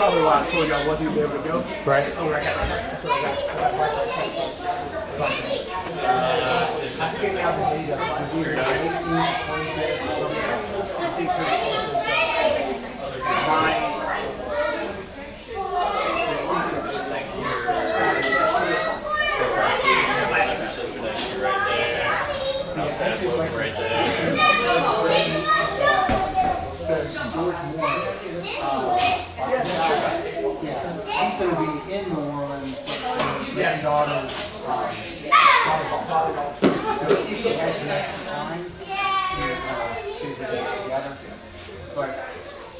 probably why I told you I wasn't going to be able to go. Right. Oh, I got that's what I got. I got Wi-Fi text on. I forget now the date of it. It was either 18th, 20th, or something. I think it was my Right there. Because George Moore, he's going to be in New Orleans with his daughter's volleyball. So if he has some extra time, see if we get it together. But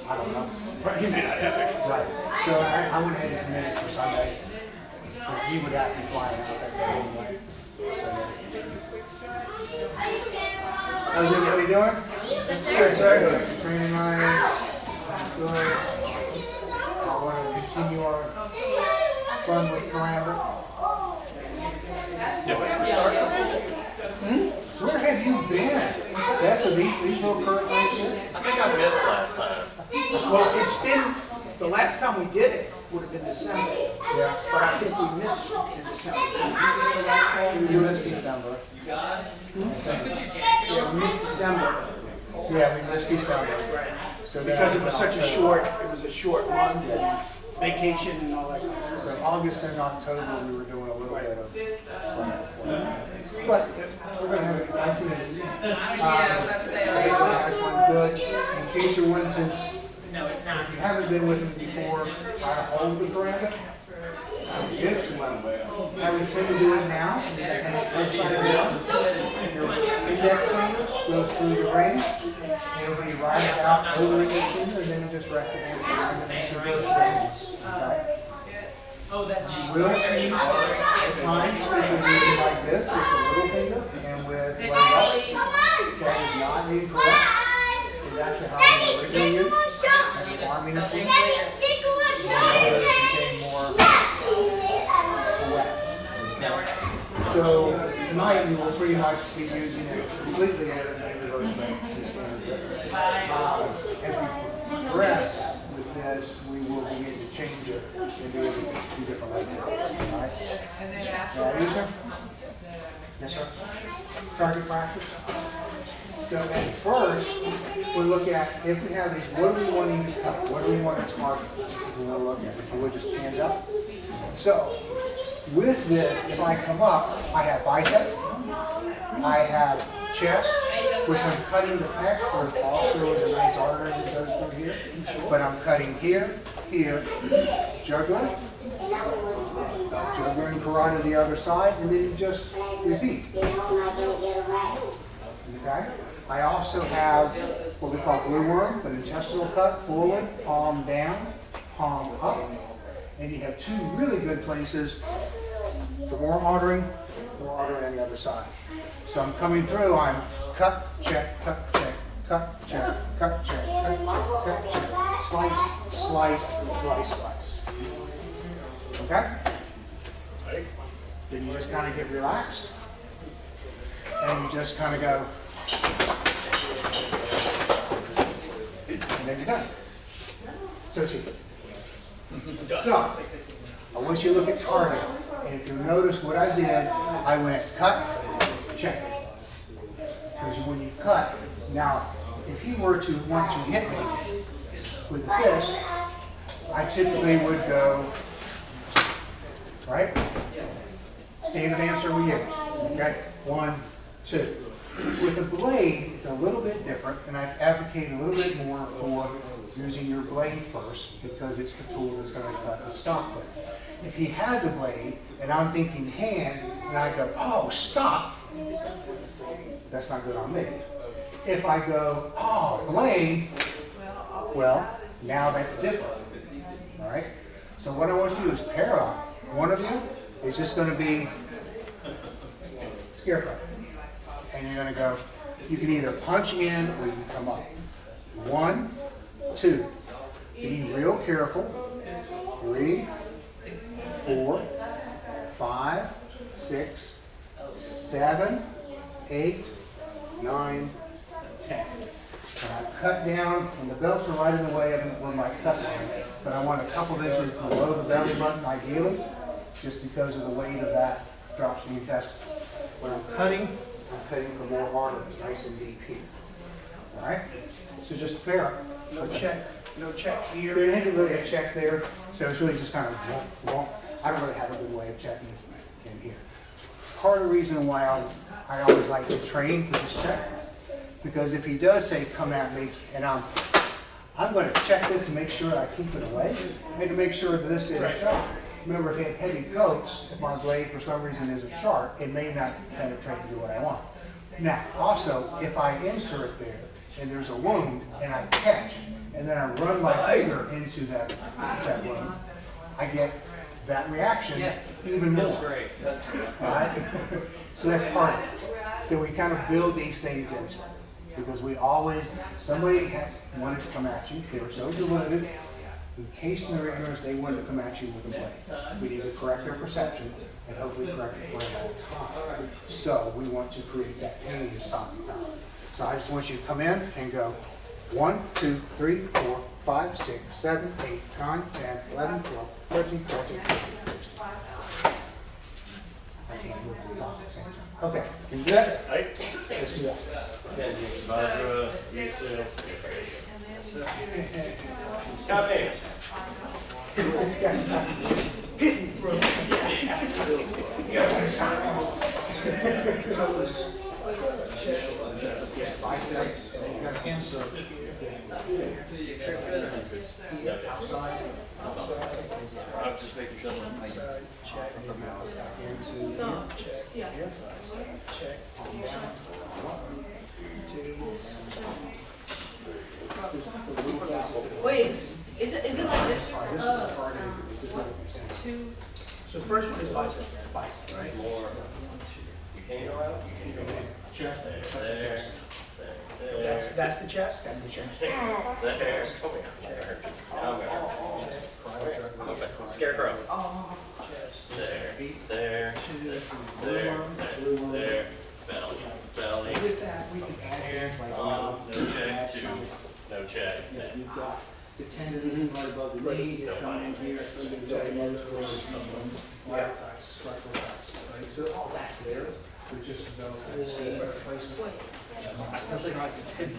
I don't know. But he may not have extra. Right. So I went ahead and committed for Sunday because he would have to be flying out that day anyway. How's everybody doing? Good, sir. Training line. Good. I want to continue our fun with Karamba. Where have you been? That's what these little current races? I think I missed last time. Well, it's been, the last time we did it would have been December. Yeah. But I think we missed in December. You missed December. Yeah, we missed December. Yeah, we missed December. Right. So because it was such a short, month and vacation and all that. So August and October we were doing a little bit of. But we're going to have a nice minute. Good. In case you're wondering, since if you haven't been with me before, I hold the Karamba. Just I would say to do it now. And it's upside down. Your index finger goes through the ring. It'll be right out over the chin, and then you just recognize it. Reverse rings. Okay? You will see at times people moving like this with the little finger and with leg up. That is not incorrect. It's actually how we originally used. As a farming instrument. So tonight we will pretty much be using it completely as a reverse ring. As we progress with this, we will begin to change it and do it in two different levels. All right? Yes, sir? Yes, sir? Target practice. So at first, we look at, if we have these, what do we want to cut? What do we want to target? We want to look at, if you would, just hands up. So, with this, if I come up, I have bicep, I have chest, which I'm cutting the pecs. There's also a nice artery that goes through here, but I'm cutting here, here, jugular, jugular and carotid the other side, and then you just repeat. Okay? I also have what we call glue worm, an intestinal cut, forward, palm down, palm up. And you have two really good places for more artery on the other side. So I'm coming through, I'm cut, check, cut, check, cut, check, cut, check, cut, check, cut, check, slice, slice, slice, slice. Okay? Then you just kind of get relaxed. And you just kind of go. And then you're done. So cheap. So, I want you to look at target. And if you notice what I did, I went cut, check. Because when you cut, now, if he were to want to hit me with the fist, I typically would go, right? Standard answer we use. Okay? 1, 2. With a blade, it's a little bit different, and I advocate a little bit more for using your blade first because it's the tool that's going to cut the stop with. If he has a blade, and I'm thinking hand, and I go, oh, stop, that's not good on me. If I go, oh, blade, well, now that's different. All right? So what I want you to do is pair up. One of you is just going to be scarecrow. And you're going to go, you can either punch in or you can come up. 1, 2. Be real careful. 3, 4, 5, 6, 7, 8, 9, 10. And I cut down, and the belts are right in the way of where my cut line, but I want a couple of inches below the belly button ideally, just because of the weight of that drops the intestines. When I'm cutting for more arteries, nice and deep here. All right? So just fair. No check here. There isn't really a check there, so it's really just kind of wonk. I don't really have a good way of checking in here. Part of the reason why I always like to train to just check, because if he does say come at me, and I'm going to check this to make sure I keep it away, and to make sure that this did its job. Remember, if it had heavy coats, if my blade for some reason isn't sharp, it may not penetrate to do what I want. Now, also, if I insert there, and there's a wound, and I catch, and then I run my finger into that wound, I get that reaction even more. That's great. All right? So that's part of it. So we kind of build these things into it. Because we always, somebody has wanted to come at you, they were so deluded, encased in their ignorance, they wanted to come at you with a blade. We need to correct their perception and hopefully correct it for them all the time. So we want to create that pain to stop the power. So I just want you to come in and go 1, 2, 3, 4, 5, 6, 7, 8, 9, 10, 11, 12, 13, 14, 15, 16. I can't move the top at the same time. Okay, can you do that? Let's do that. Barbara, you too. Stop it. Bicep, and then you got insert. Outside. I'm just making sure. Check. Into Check. Check. Wait, is it like this? Two. So first one is bicep, right? More. You can't go out? chest. There. That's the chest? That's the chest. There. Scarecrow. There. There. There. Belly. Belly. With that, we can add things like No check. Two. No check. you've got the tendon right above the knee, it's coming in here, it's going to be structural cuts, right? So all that's there, but just to know that's places. Especially not the tendon.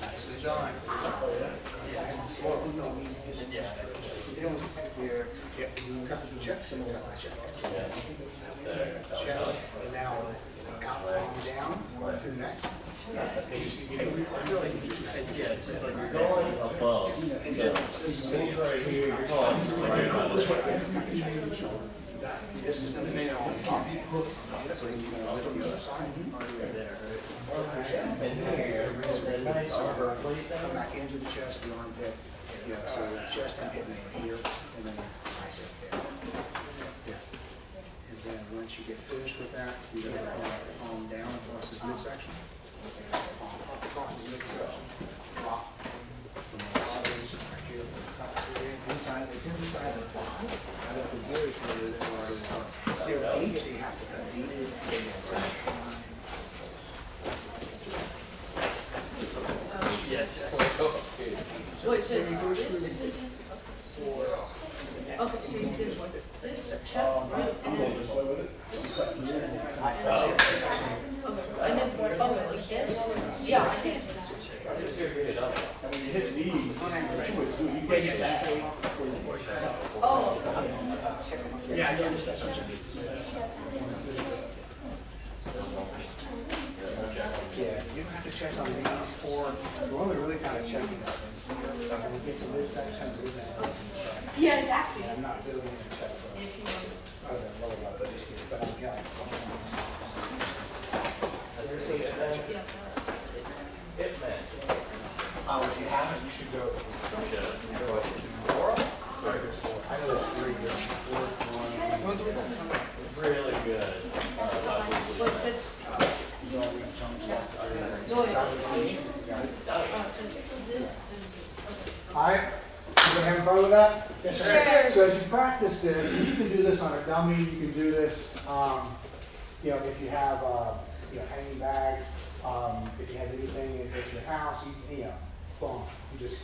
Nicely done. Check. And now out and down to the neck. It's like you're going above. This is right here. You're going right above. This is the nail on top. So you're going to lift the other side. And here, come back into the chest, the armpit. Yeah, so the chest and hip here, and then bicep there. Yeah. And then once you get finished with that, you're going to palm down across his midsection. Palm up across his midsection. Drop from the arteries right here. Inside, it's inside the body. I don't think there is where the arteries are. They're deep, they have to cut deep. Wait, so it's this? Okay, so you did like this, check, right? And then, and then, oh, like this? Yeah, I can. Oh. Yeah, I understand. Yeah, you don't have to check on these or we're only really kind of checking on them. When we get to this section, Yeah, exactly. I'm not really going to check for other than lower level, but I'm counting. If you haven't, you should go. I know there's 3 here. 4, 1. Really good. Like this. Don't reach on the side. having fun with that? Yes, sir. Sure. So as you practice this, you can do this on a dummy, you can do this, you know, if you have a hanging bag, if you have anything at your house, you know, boom. You just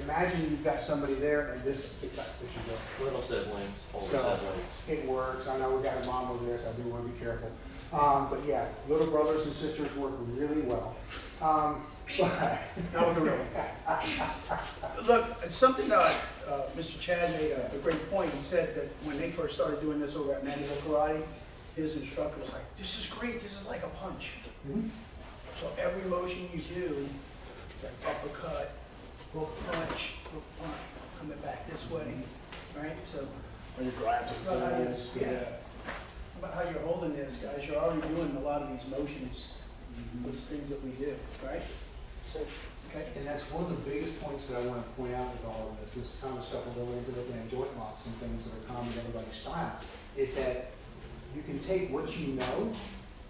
imagine you've got somebody there and this is the cuts that you do. Little siblings, older So siblings. it works. I know we've got a mom over there, so I do want to be careful. But yeah, little brothers and sisters work really well. But Not with a real one. Look, it's something that Mr. Chad made a great point. He said that when they first started doing this over at Manual Karate, his instructor was like, "This is great, this is like a punch." Mhm. So every motion you do, it's like uppercut, hook punch, coming back this way, right? So, When you grab think about how you, the yeah, about how you're holding this, guys. You're already doing a lot of these motions, those things that we do, right? So, okay. And that's one of the biggest points that I want to point out with all of this. This kind of stuff will go into the joint locks and things that are common to everybody's style, is that you can take what you know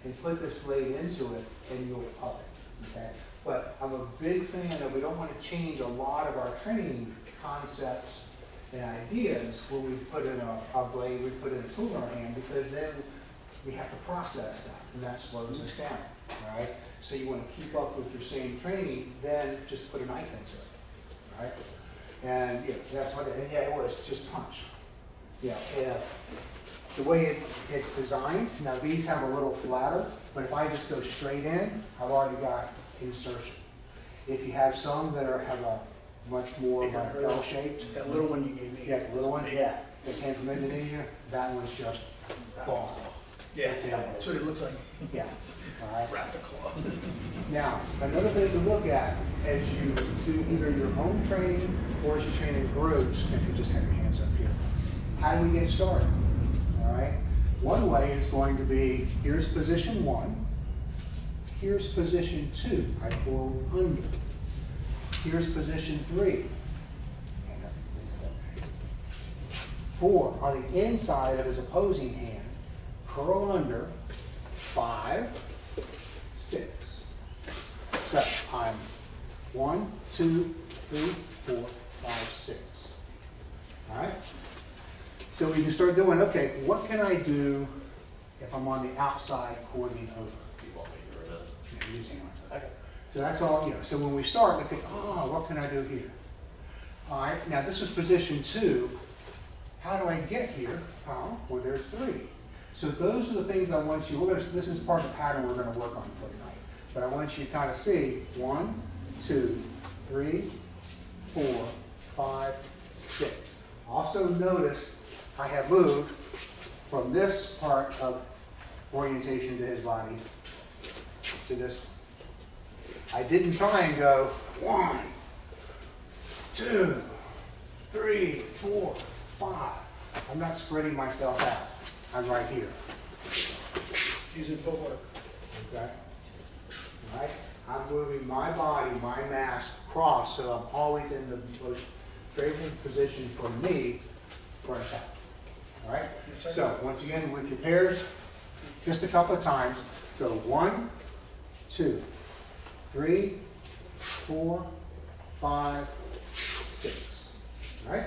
and put this blade into it and you'll up it, okay? But I'm a big fan of, we don't want to change a lot of our training concepts and ideas when we put in a blade, we put in a tool in our hand, because then we have to process that, and that slows us down, all right? So you want to keep up with your same training, then just put a knife into it, all right? And yeah, that's what, and yeah, it was just punch. Yeah, the way it's designed, now these have a little flatter, but if I just go straight in, I've already got insertion. If you have some that have a much more of a L-shaped, That little one you gave me. yeah, the little one, yeah, that came from Indonesia, that one's just bomb. Yeah, that's what it looks like. Yeah, all right. Wrap the claw. Now, another thing to look at as you do either your own training or as you train in groups, if you just have your hands up here, how do we get started? All right. One way is going to be, here's position 1, here's position 2, I pull under, here's position 3, 4, on the inside of his opposing hand, curl under, 5, 6. So I'm 1, 2, 3, 4, 5, 6. All right? So we can start doing, okay, what can I do if I'm on the outside cording over? You want me to get rid of it? Yeah, using it. Okay. So that's all, so when we start, okay, what can I do here? All right, now this is position 2. How do I get here? Well, there's 3. So those are the things I want you, this is part of the pattern we're going to work on for tonight. But I want you to kind of see 1, 2, 3, 4, 5, 6. Also notice I have moved from this part of orientation to his body to this. I didn't try and go 1, 2, 3, 4, 5. I'm not spreading myself out. I'm right here. Using footwork. Okay? All right? I'm moving my body, my mass across, so I'm always in the most favorable position for me for an attack. All right? Yes, sir. So, once again, with your pairs, just a couple of times, go 1, 2, 3, 4, 5, 6. All right?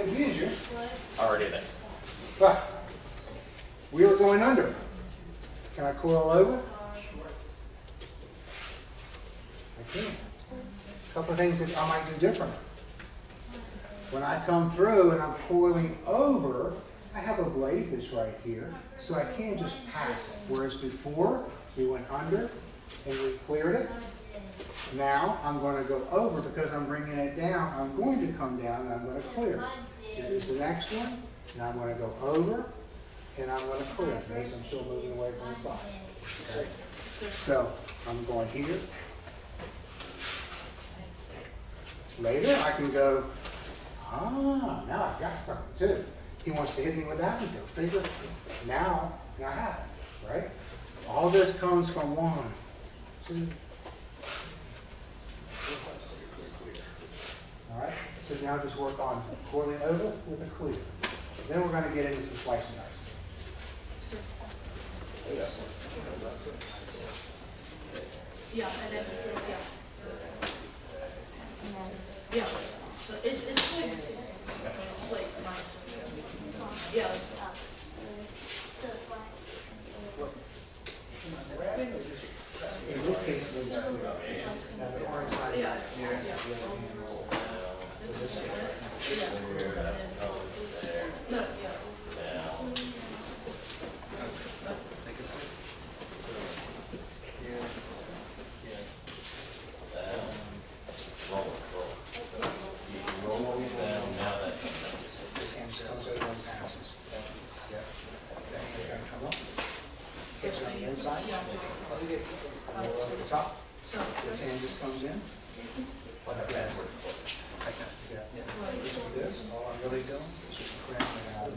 confuse you, Already there. but we were going under. Can I coil over? I can. A couple of things that I might do differently. When I come through and I'm coiling over, I have a blade that's right here, so I can't just pass it. Whereas before, we went under and we cleared it. Now, I'm going to go over because I'm bringing it down. I'm going to come down and I'm going to clear it. Here's the next one, and I'm going to go over and I'm going to clear it. Notice I'm still moving away from the spot. Okay? So, I'm going here. Later, I can go, now I've got something too. He wants to hit me with that one, go figure. Now I have it, right? All this comes from 1, 2. All right, so now just work on coiling over with a clear. Then we're going to get into some slice and dice. Yeah, and then, yeah. So it's like, yeah. In this case, the orange line. Yeah. No, yeah. Inside, over the top. This hand just comes in. This, all I'm really doing is just cramming it out.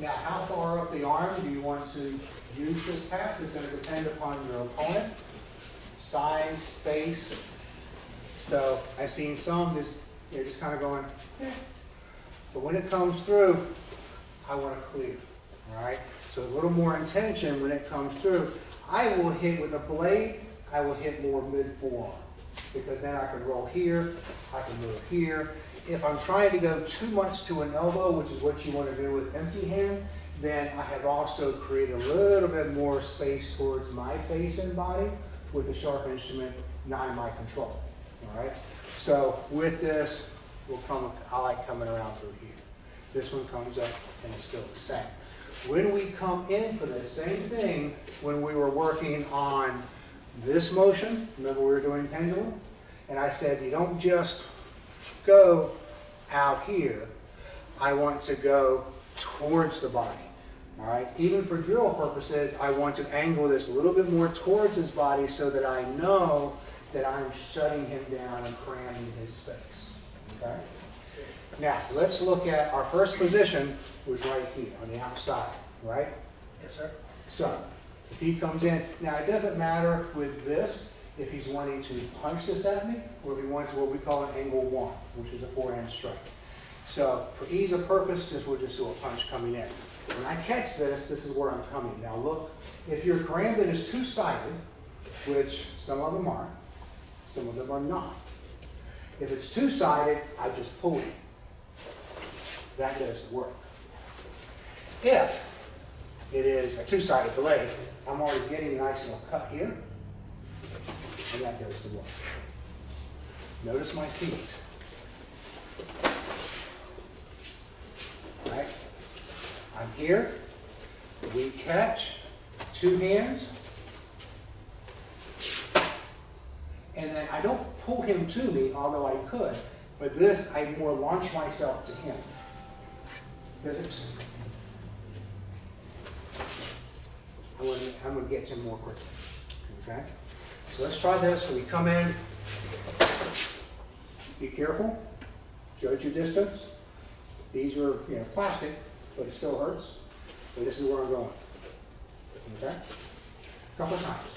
Now, how far up the arm do you want to use this pass? It's going to depend upon your opponent, size, space. So I've seen some they're just kind of going, but when it comes through, I want to clear. All right. So a little more intention when it comes through. I will hit with a blade. I will hit more mid forearm because then I can roll here. I can move here. If I'm trying to go too much to an elbow, which is what you want to do with empty hand, then I have also created a little bit more space towards my face and body with the sharp instrument not in my control. All right. So with this, I like coming around through here. This one comes up and it's still the same. When we come in for the same thing, when we were working on this motion, remember we were doing pendulum, and I said you don't just go out here. I want to go towards the body. All right. Even for drill purposes, I want to angle this a little bit more towards his body so that I know that I'm shutting him down and cramming his space. Okay. Now let's look at our first position, was right here on the outside. Right. Yes, sir. So if he comes in, now it doesn't matter with this. If he's wanting to punch this at me, or if he wants what we call an angle 1, which is a forehand strike. So for ease of purpose, we'll just do a punch coming in. When I catch this, this is where I'm coming. Now look, if your karambit is two-sided, which some of them are, some of them are not. If it's two-sided, I just pull it. That does the work. If it is a two-sided blade, I'm already getting a nice little cut here. And that goes to work. Notice my feet. All right. I'm here. We catch, two hands. And then I don't pull him to me, although I could. But this, I more launch myself to him. Physics. I'm going to get to him more quickly. Okay? So let's try this. So we come in. Be careful. Judge your distance. These are, plastic, but it still hurts. But this is where I'm going. Okay? A couple of times.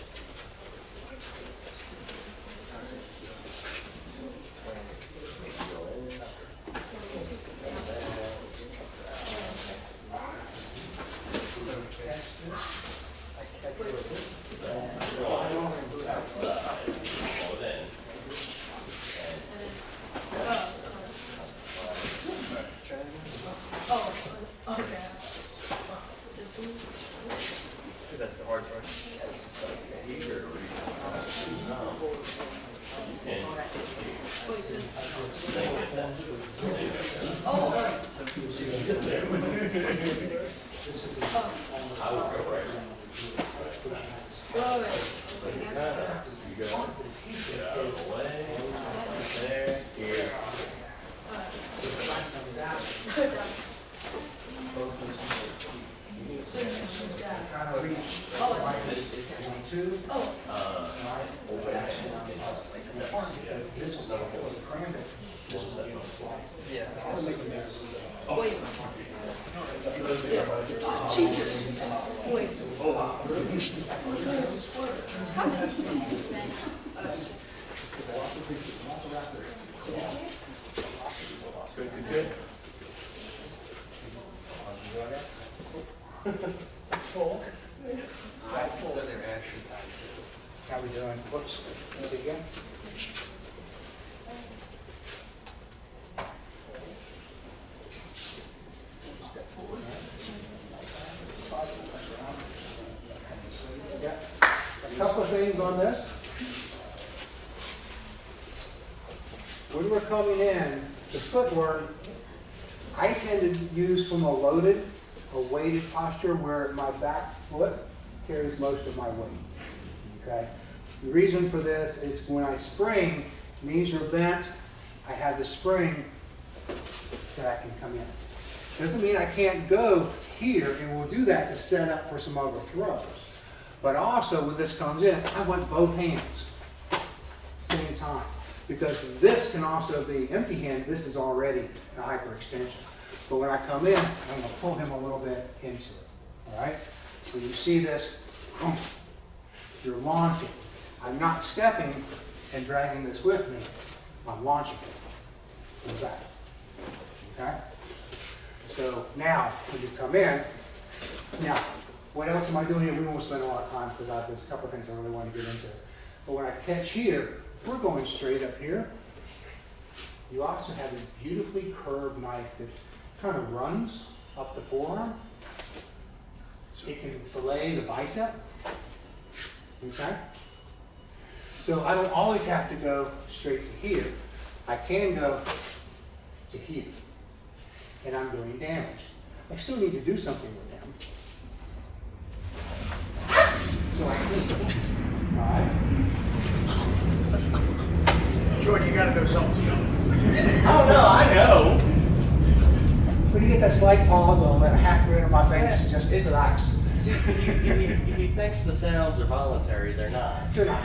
And I would go right. So you kind of, you go, get out of the way, there, here. Kind of reach like this, 22. This will cram it. Wait. Jesus. Wait. Good, good, good. Full. How we doing? Whoops. Do it again. Step forward. Yeah. A couple of things on this. When we're coming in, the footwork, I tend to use from a loaded or weighted posture where my back foot carries most of my weight. Okay? The reason for this is when I spring, knees are bent, I have the spring that I can come in. Doesn't mean I can't go here, and we'll do that to set up for some other throws. But also, when this comes in, I want both hands, same time. Because this can also be empty hand, this is already a hyperextension. But when I come in, I'm going to pull him a little bit into it. All right? So you see this, you're launching. I'm not stepping and dragging this with me. I'm launching it. Like that. Okay? So now, when you come in, now, what else am I doing here? We won't spend a lot of time because there's a couple of things I really want to get into. But when I catch here, we're going straight up here. You also have this beautifully curved knife that kind of runs up the forearm. It can fillet the bicep. Okay? So I don't always have to go straight to here. I can go to here. And I'm doing damage. I still need to do something with him. So I clean. All right? Jordan, you gotta know something's coming. Oh no, I know. When you get that slight pause, I'll let a half grin on my face just to relax. See, if he thinks the sounds are voluntary, they're not. They're not.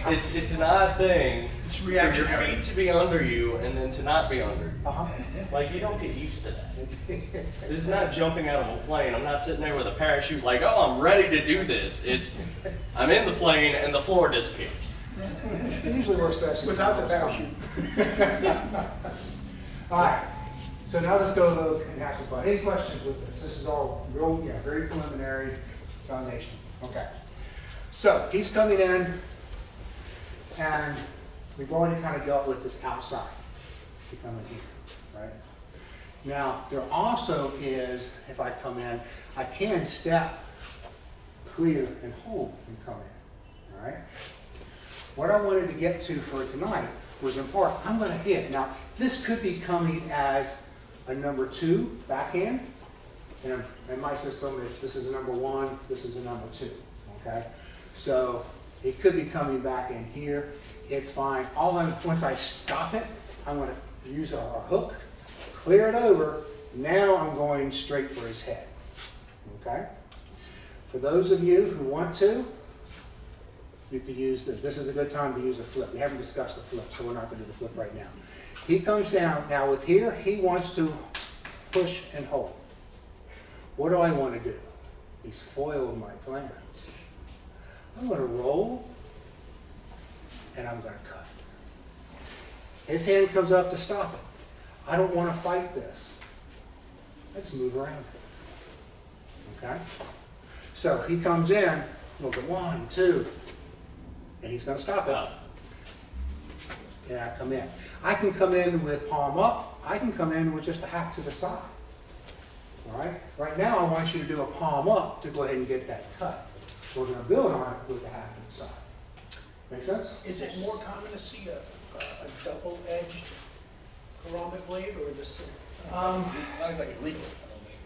It's an odd thing It's for your reactionary. feet to be under you and then to not be under you. Uh-huh. Like, you don't get used to that. This is not jumping out of a plane. I'm not sitting there with a parachute like, oh, I'm ready to do this. It's, I'm in the plane and the floor disappears. It usually works best Without the parachute. All right. So now let's go look and have some fun. Any questions with this? This is all real, yeah, very preliminary foundation. Okay. So he's coming in, and we've already kind of dealt with this outside to come in here, right? Now, there also is, if I come in, I can step, clear, and hold and come in, all right? What I wanted to get to for tonight was important. I'm going to hit. Now, this could be coming as a number 2 backhand. And in my system, this is a number 1, this is a number 2. Okay? So it could be coming back in here. It's fine. Once I stop it, I'm going to use a hook, clear it over. Now I'm going straight for his head. Okay? For those of you who want to, you could use this. This is a good time to use a flip. We haven't discussed the flip, so we're not going to do the flip right now. He comes down. Now with here, he wants to push and hold. What do I want to do? He's foiled my plans. I'm going to roll, and I'm going to cut. His hand comes up to stop it. I don't want to fight this. Let's move around it. Okay? So he comes in, look at 1, 2, and he's going to stop it. And I come in. I can come in with palm up. I can come in with just a half to the side. All right? Right now, I want you to do a palm up to go ahead and get that cut. So we're going to build on it with the half to the side. Make sense? Is it more common to see a double-edged ceramic blade or this? As long as I get legal, I don't think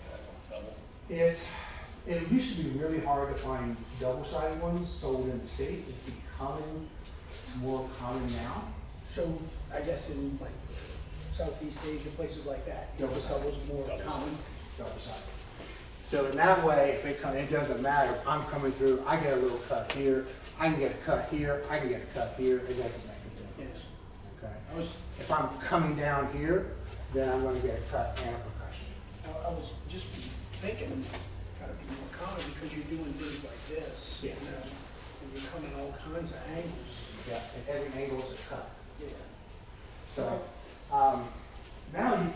I want double. It used to be really hard to find double-sided ones sold in the States. It's becoming more common now. So I guess in like Southeast Asia, places like that, doubles more common. Double-sided. So in that way, it doesn't matter. I'm coming through, I get a little cut here, I can get a cut here, I can get a cut here, it doesn't make a difference. Yes. Okay? If I'm coming down here, then I'm gonna get a cut and a percussion. I was just thinking, gotta be more common because you're doing things like this. Yeah. You know, and you're coming all kinds of angles. Yeah, and every angle is a cut. Yeah. So, now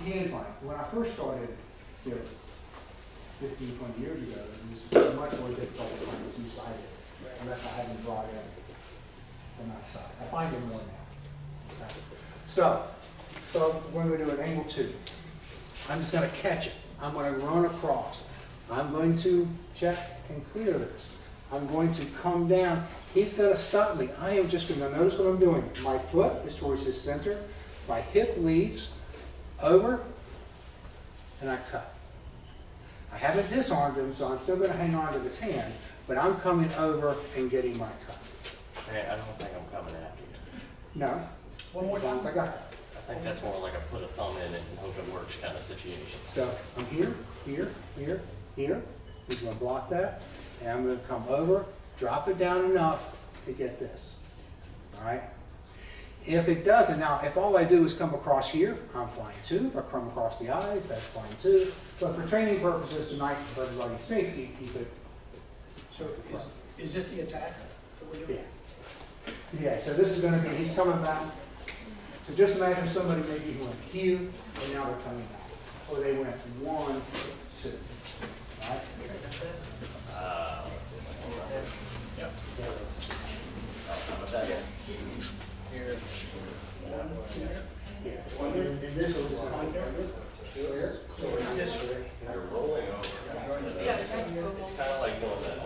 you can find, when I first started, 15, 20 years ago, it was much more difficult to find a two-sided, unless I hadn't brought in from outside. I find it more now. Okay. So when we do an angle 2, I'm just gonna catch it. I'm gonna run across. I'm going to check and clear this. I'm going to come down. He's gonna stop me. I am just gonna notice what I'm doing. My foot is towards his center. My hip leads over, and I cut. I haven't disarmed him, so I'm still going to hang on to his hand, but I'm coming over and getting my cut. Hey, I don't think I'm coming after you. No. One more As long time. as I got it. I think that's more like a put a thumb in it and hope it works kind of situation. So I'm here, here, here, here. He's going to block that, and I'm going to come over, drop it down enough to get this. All right? If it doesn't, now, if all I do is come across here, I'm fine too. If I come across the eyes, that's fine too. But for training purposes tonight, for everybody's safety, keep it. So is this the attack that we're doing? Yeah. Yeah, so this is going to be, he's coming back. So just imagine somebody maybe who went here, and now they're coming back. Or they went 1, 2. All right? Yep. How about that? Here. Yeah. And this will just clear. This way. You're rolling over. Yeah, It's kind of like doing that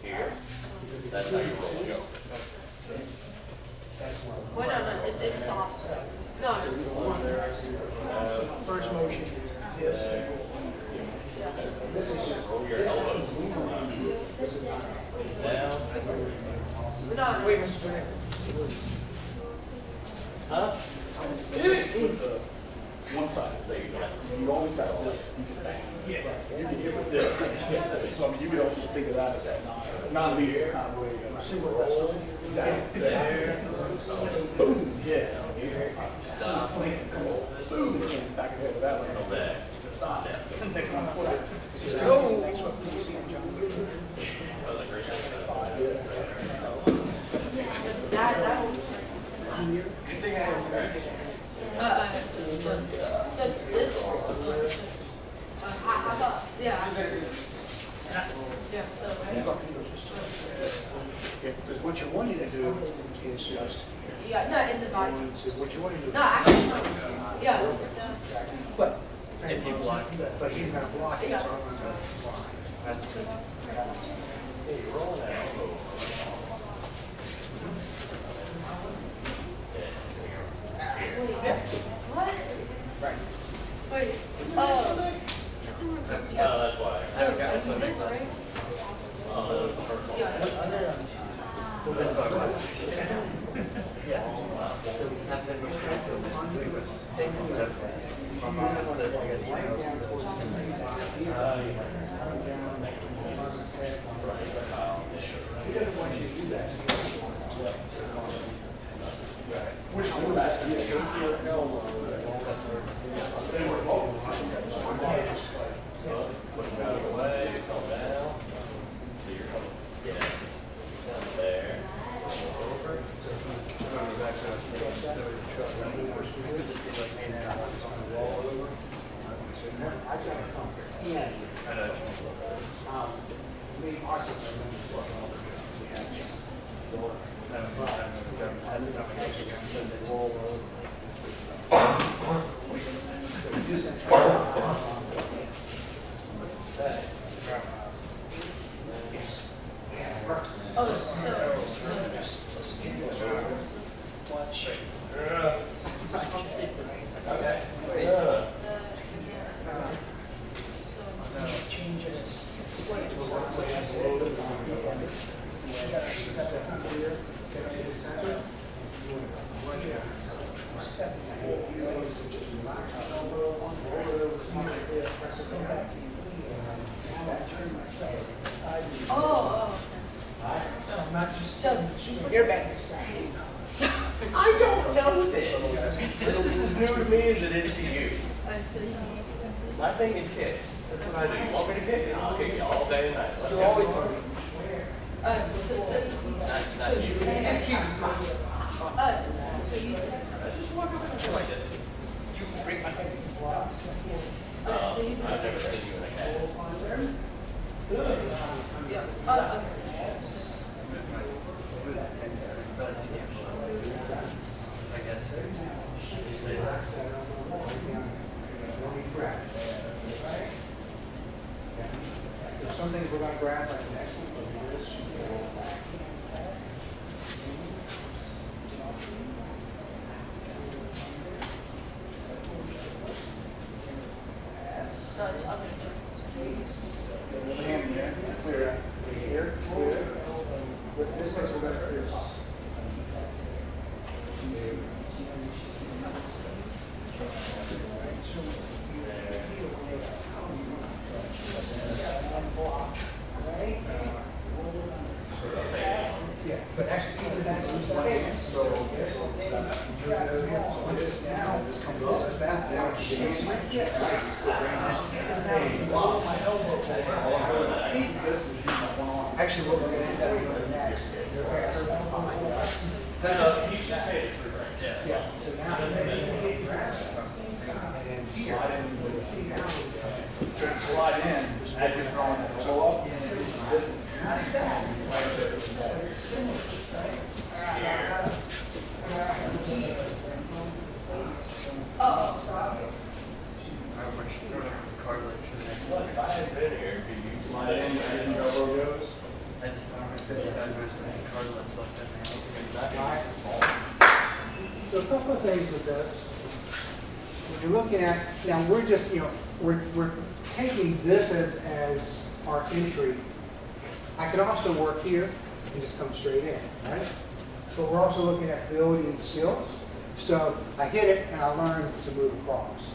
here. That's how you're rolling over. Well, no, it stops. No, First motion, this. Roll your elbows down. no. Wait, Huh? One side. There you go. You always got this. yeah. You can hit with this. So I mean, you could also think of that as that non-linear kind of way to go. See what that's doing? Exactly. There. Boom. Yeah. Here. Stop. Boom. And back ahead with that one. Go back. Stop. Down. Next time before that. Go. Next one. See you, John. Oh, the great. That Good thing I have. so it's this. How about, yeah. Yeah, so. Because what you're wanting to do is just, Yeah, no, in the body. what you want to do. No, actually, no. Yeah. But, If he blocks that. but he's going to block it, so I'm going to block. That's. Hey, roll that elbow. What? Right. Wait, That's why. so it's this, right? Yeah. Let's talk about it. He doesn't want you to do that. Put him out of the way, come down. So you're coming, yeah, down there. Over. I got to come here. Kind of. Me, our system, we have. Oh, so You're back to scratch. I don't know this. This is as new to me as it is to you. My thing is kicks. That's what I do. You want me to kick it? I'll kick you all day and night. Let's go. Not you. Just keep just walk over there like this. You break my head. I've never seen you in a cast. I guess. He says. There's some things we're going to grab like the next one. This, Hand in there, clear out. here, clear. With this case, we're going to clear this. Yeah, but actually keep it back to the face. So, move it over here. Once it's down, this comes off as that. Now it's actually, what we're going to end up doing next. He's just made it true, right? Yeah. Yeah, so now they grab it. And here. Slide in, as you're throwing it, go up, and it's distance. Look, if I had been here, could you slide in and go where it goes? I just don't remember the cartilage left in So a couple of things with this. When you're looking at, now we're just, we're taking this as our entry. I could also work here and just come straight in, right? But we're also looking at building skills. So I hit it and I learn to move across.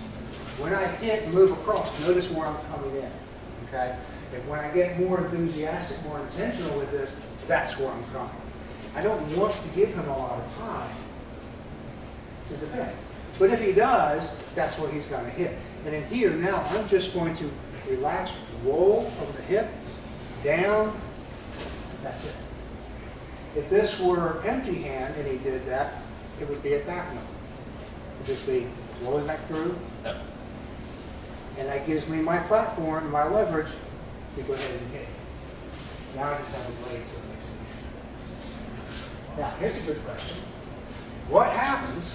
When I hit and move across, notice where I'm coming in, okay? And when I get more enthusiastic, more intentional with this, that's where I'm coming. I don't want to give him a lot of time to defend. But if he does, that's where he's going to hit. And in here, now I'm just going to relax, roll over the hip, down, that's it. If this were empty hand and he did that, it would be a back move. It would just be rolling back through. Yep. And that gives me my platform, my leverage to go ahead and hit. Now I just have a blade to the next thing. Now, here's a good question. What happens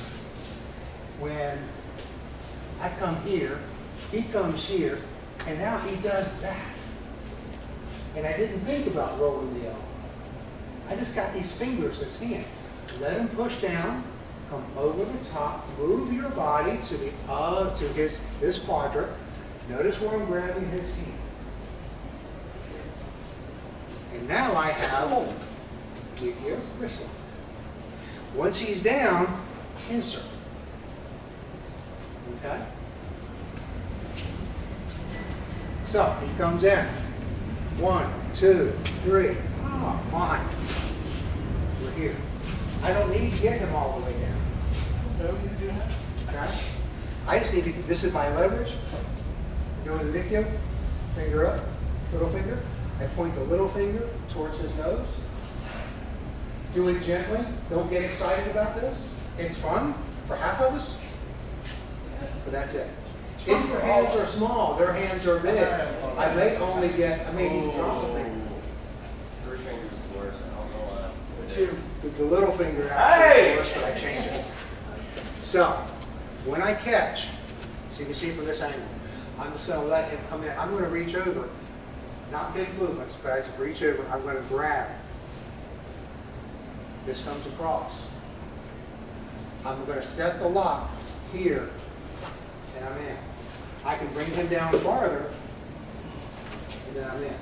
when I come here, he comes here, and now he does that? And I didn't think about rolling the elbow. I just got these fingers, this hand. Let him push down, come over the top, move your body to the to this quadrant. Notice where I'm grabbing his hand. And now I have give you wrist lock. Once he's down, insert. Okay? So he comes in. 1, 2, 3. Oh, fine. We're here. I don't need to get him all the way down. Okay? I just need to, this is my leverage. Go with the Nikyo, finger up, little finger. I point the little finger towards his nose. Do it gently. Don't get excited about this. It's fun for half of us, but that's it. If your hands are small, their hands are big. I may only get, I may need to drop a finger. 3 fingers is worse. I don't know why. The little finger Hey! actually works, but I change it. So, when I catch, so you can see from this angle, I'm just going to let him come in. I'm going to reach over. Not big movements, but I just reach over. I'm going to grab. This comes across. I'm going to set the lock here, and I'm in. I can bring him down farther, and then I'm in.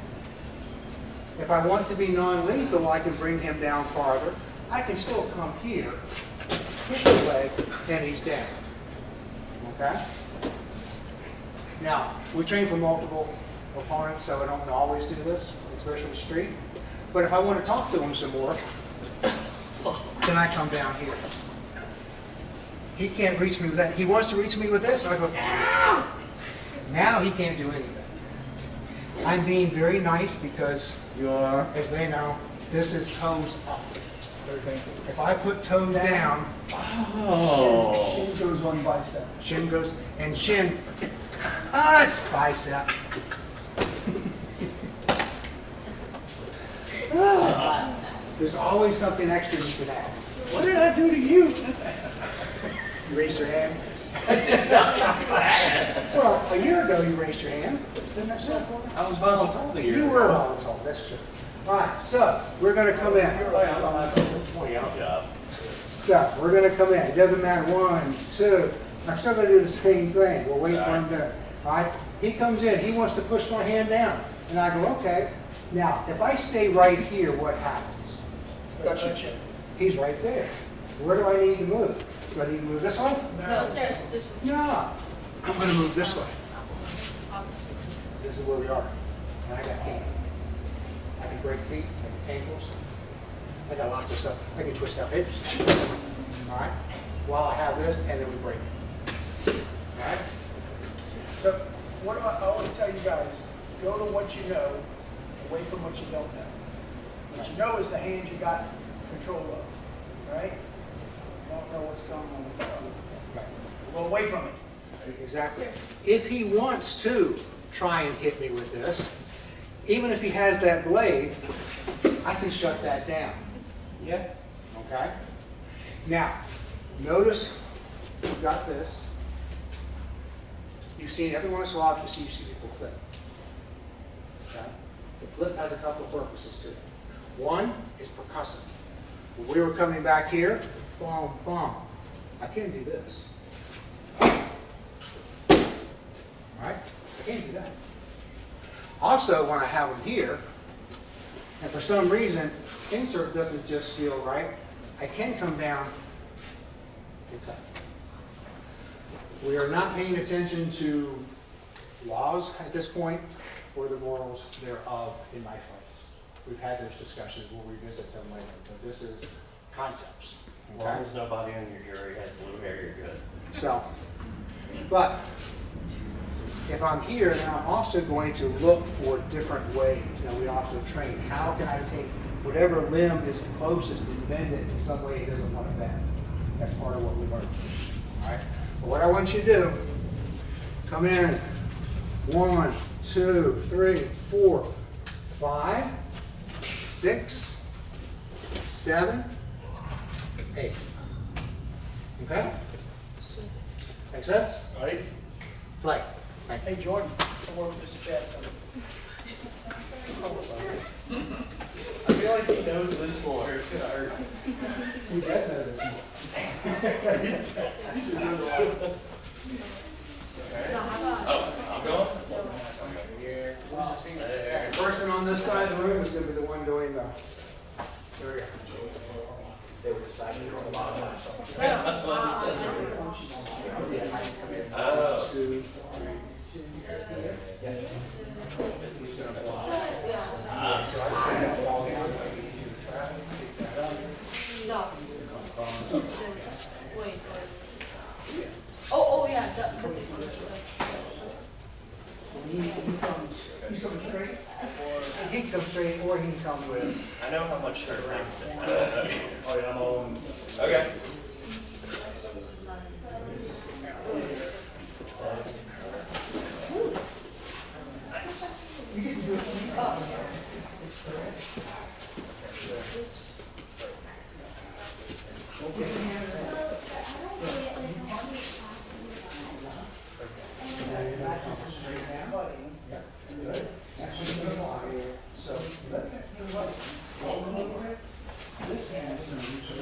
If I want to be non-lethal, I can bring him down farther. I can still come here, hit the leg, and he's down. Okay? Now, we train for multiple opponents, so I don't always do this, especially street. But if I want to talk to him some more, then I come down here. He can't reach me with that. He wants to reach me with this, I go, ow! Now he can't do anything. I'm being very nice because, You are. as they know, this is toes up. If I put toes down, Oh. Shin goes on bicep. shin goes, and shin, it's bicep. There's always something extra you can add. What did I do to you? You raised your hand? Well, a year ago you raised your hand. Didn't that so? I was voluntold a year You were voluntold, that's true. All right, so we're going to come in. I'm not pointing out job. So we're going to come in. It doesn't matter. 1, 2. I'm still going to do the same thing. We'll wait for him to. All right. He comes in. He wants to push my hand down, and I go, okay. Now, if I stay right here, what happens? Got your chin. He's right there. Where do I need to move? Do I need to move this way? No, sir, this one. No. I'm going to move this way. Opposite. This is where we are. And I got hand. I can break feet. I can ankles. I got lots of stuff. I can twist up hips. All right. While I have this, and then we break it. All right. So what do I always tell you guys, go to what you know, away from what you don't know. What you know is the hand you got control of, right? You don't know what's going on with the other. Right. Go away from it. Exactly. If he wants to try and hit me with this, even if he has that blade, I can shut that down. Yeah. Okay? Now, notice we've got this. You've seen every once in a while you see people flip. Okay? The flip has a couple of purposes to it. One is percussive. When we were coming back here, boom, boom. I can't do this. Right? I can't do that. Also, when I have them here, and for some reason, insert doesn't just feel right, I can come down and cut. We are not paying attention to laws at this point, or the morals thereof in my fights. We've had those discussions, we'll revisit them later, but this is concepts. As long as nobody on your jury has blue hair, you're good. So, but if I'm here, then I'm also going to look for different ways. Now, we also train. How can I take whatever limb is closest and bend it in some way it doesn't want to bend? That's part of what we learn. All right? But what I want you to do, come in. 1, 2, 3, 4, 5, 6, 7, 8. Okay? Make sense? All right. Play. Hey, Jordan, come over with Mr. Chad. I feel like he knows this more. It's gonna hurt. He does know this. Oh, I'm going? Here. The person on this side of the room is going to be the one doing the. There we go. They were deciding on the bottom or something. Oh. 2, 3. Yeah. So I just think that ball down. I need you to try and take that up. No. Wait. Oh, yeah. He's coming straight, or He can come straight or he can come with. I know how much hurt I don't know. Oh, yeah, I'm all in. Okay. You get to do it.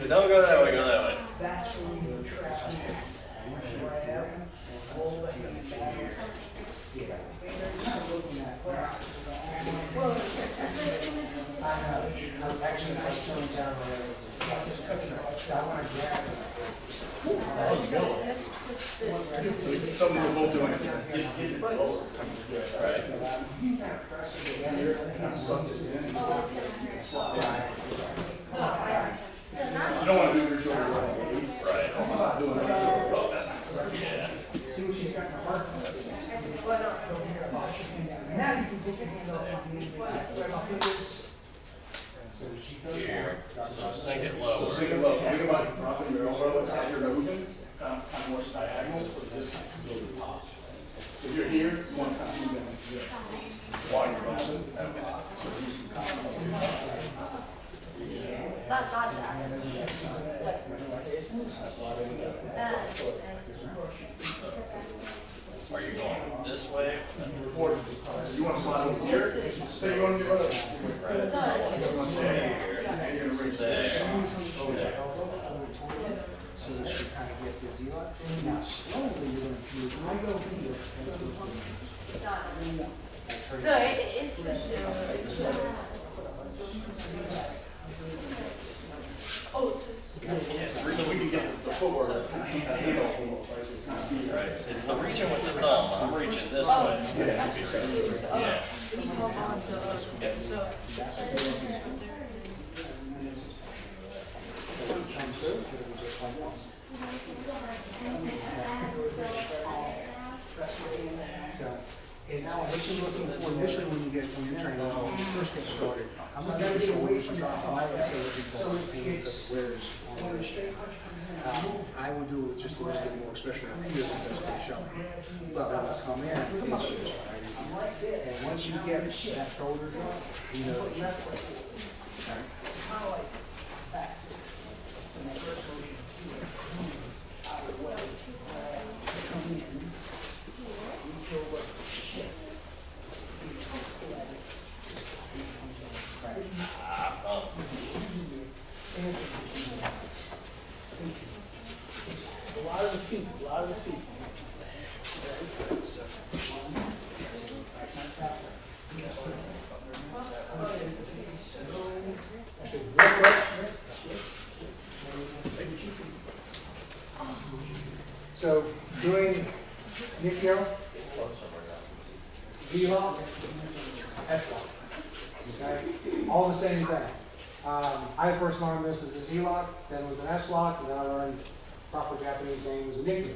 Don't go that way, go that way. that's when you trap it. Right out, roll the hand back. Fingers looking at that. I know. I'm actually going down there. I want to grab it. Something we're both doing. Right. Slide. don't want to do your shoulder right. Right. I'm not doing that. Yeah. See what she's got in her heart? Now you can put your hand off my knee, where my foot is. So she goes Here. down. So sink it So lower. sink it low. Think about dropping your elbow as you're moving, kind of more diagonal, so this kind of go to the top. If you're here, you want to kind of move down like this. While you're grabbing. So you can kind of Not that. Are you going this way? you want to slide over here, so you want to do other. Right. There. And you're going to reach There. So that she kind of get the Z-lock. Now slowly you're going to move. I go here. No, it's So we can get the footwork, kind of handles almost, right? So it's kind of be Right. It's the reaching with the thumb. I'm reaching this way. Yeah. So it's what you're looking for initially when you get when you're training, when you first get started. I'm not going to get away from that. I would say what we call where's I would do it just a little bit more, especially on here because they show. But when I come in, it's just right in here. And once you get that shoulder drop, you know that you're okay. A lot of the feet, a lot of the feet. So doing Nikio, V-lock, S-lock. Okay? All the same thing. I first learned this as a Z-lock, then it was an S-lock, and then I learned proper Japanese name was a Nikio.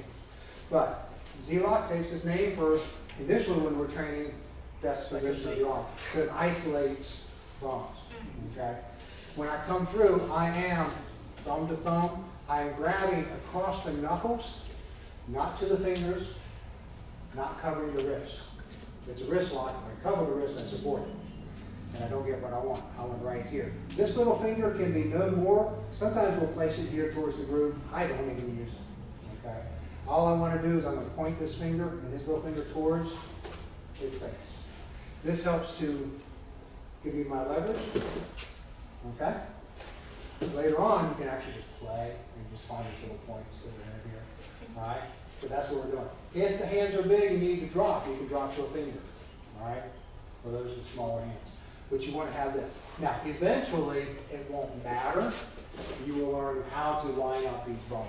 But Z-lock takes its name for, initially when we're training, that's the position of the arm. So it isolates thumbs. Okay? When I come through, I am thumb to thumb. I am grabbing across the knuckles, not to the fingers, not covering the wrist. If it's a wrist lock, if I cover the wrist, I support it. And I don't get what I want. I want right here. This little finger can be no more. Sometimes we'll place it here towards the groove. I don't even use it. Okay? All I want to do is I'm going to point this finger and his little finger towards his face. This helps to give me my leverage. Okay? Later on, you can actually just play and just find these little points that are in here. All right? So that's what we're doing. If the hands are big and you need to drop, you can drop to a finger. All right? For those with smaller hands. But you want to have this. Now, eventually, it won't matter. You will learn how to line up these bones.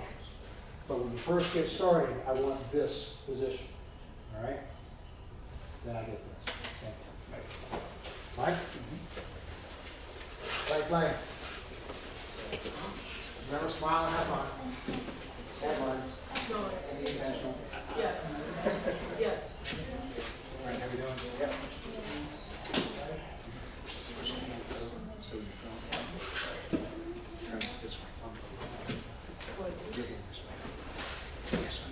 But when you first get started, I want this position. All right? Then I get this. Okay. All right? Right leg. Remember, smile and have fun. Sad lines. Be intentional. Yes. Yes. All right, how we doing? Yep. So you turn this way. You're going this way. Yes, sir.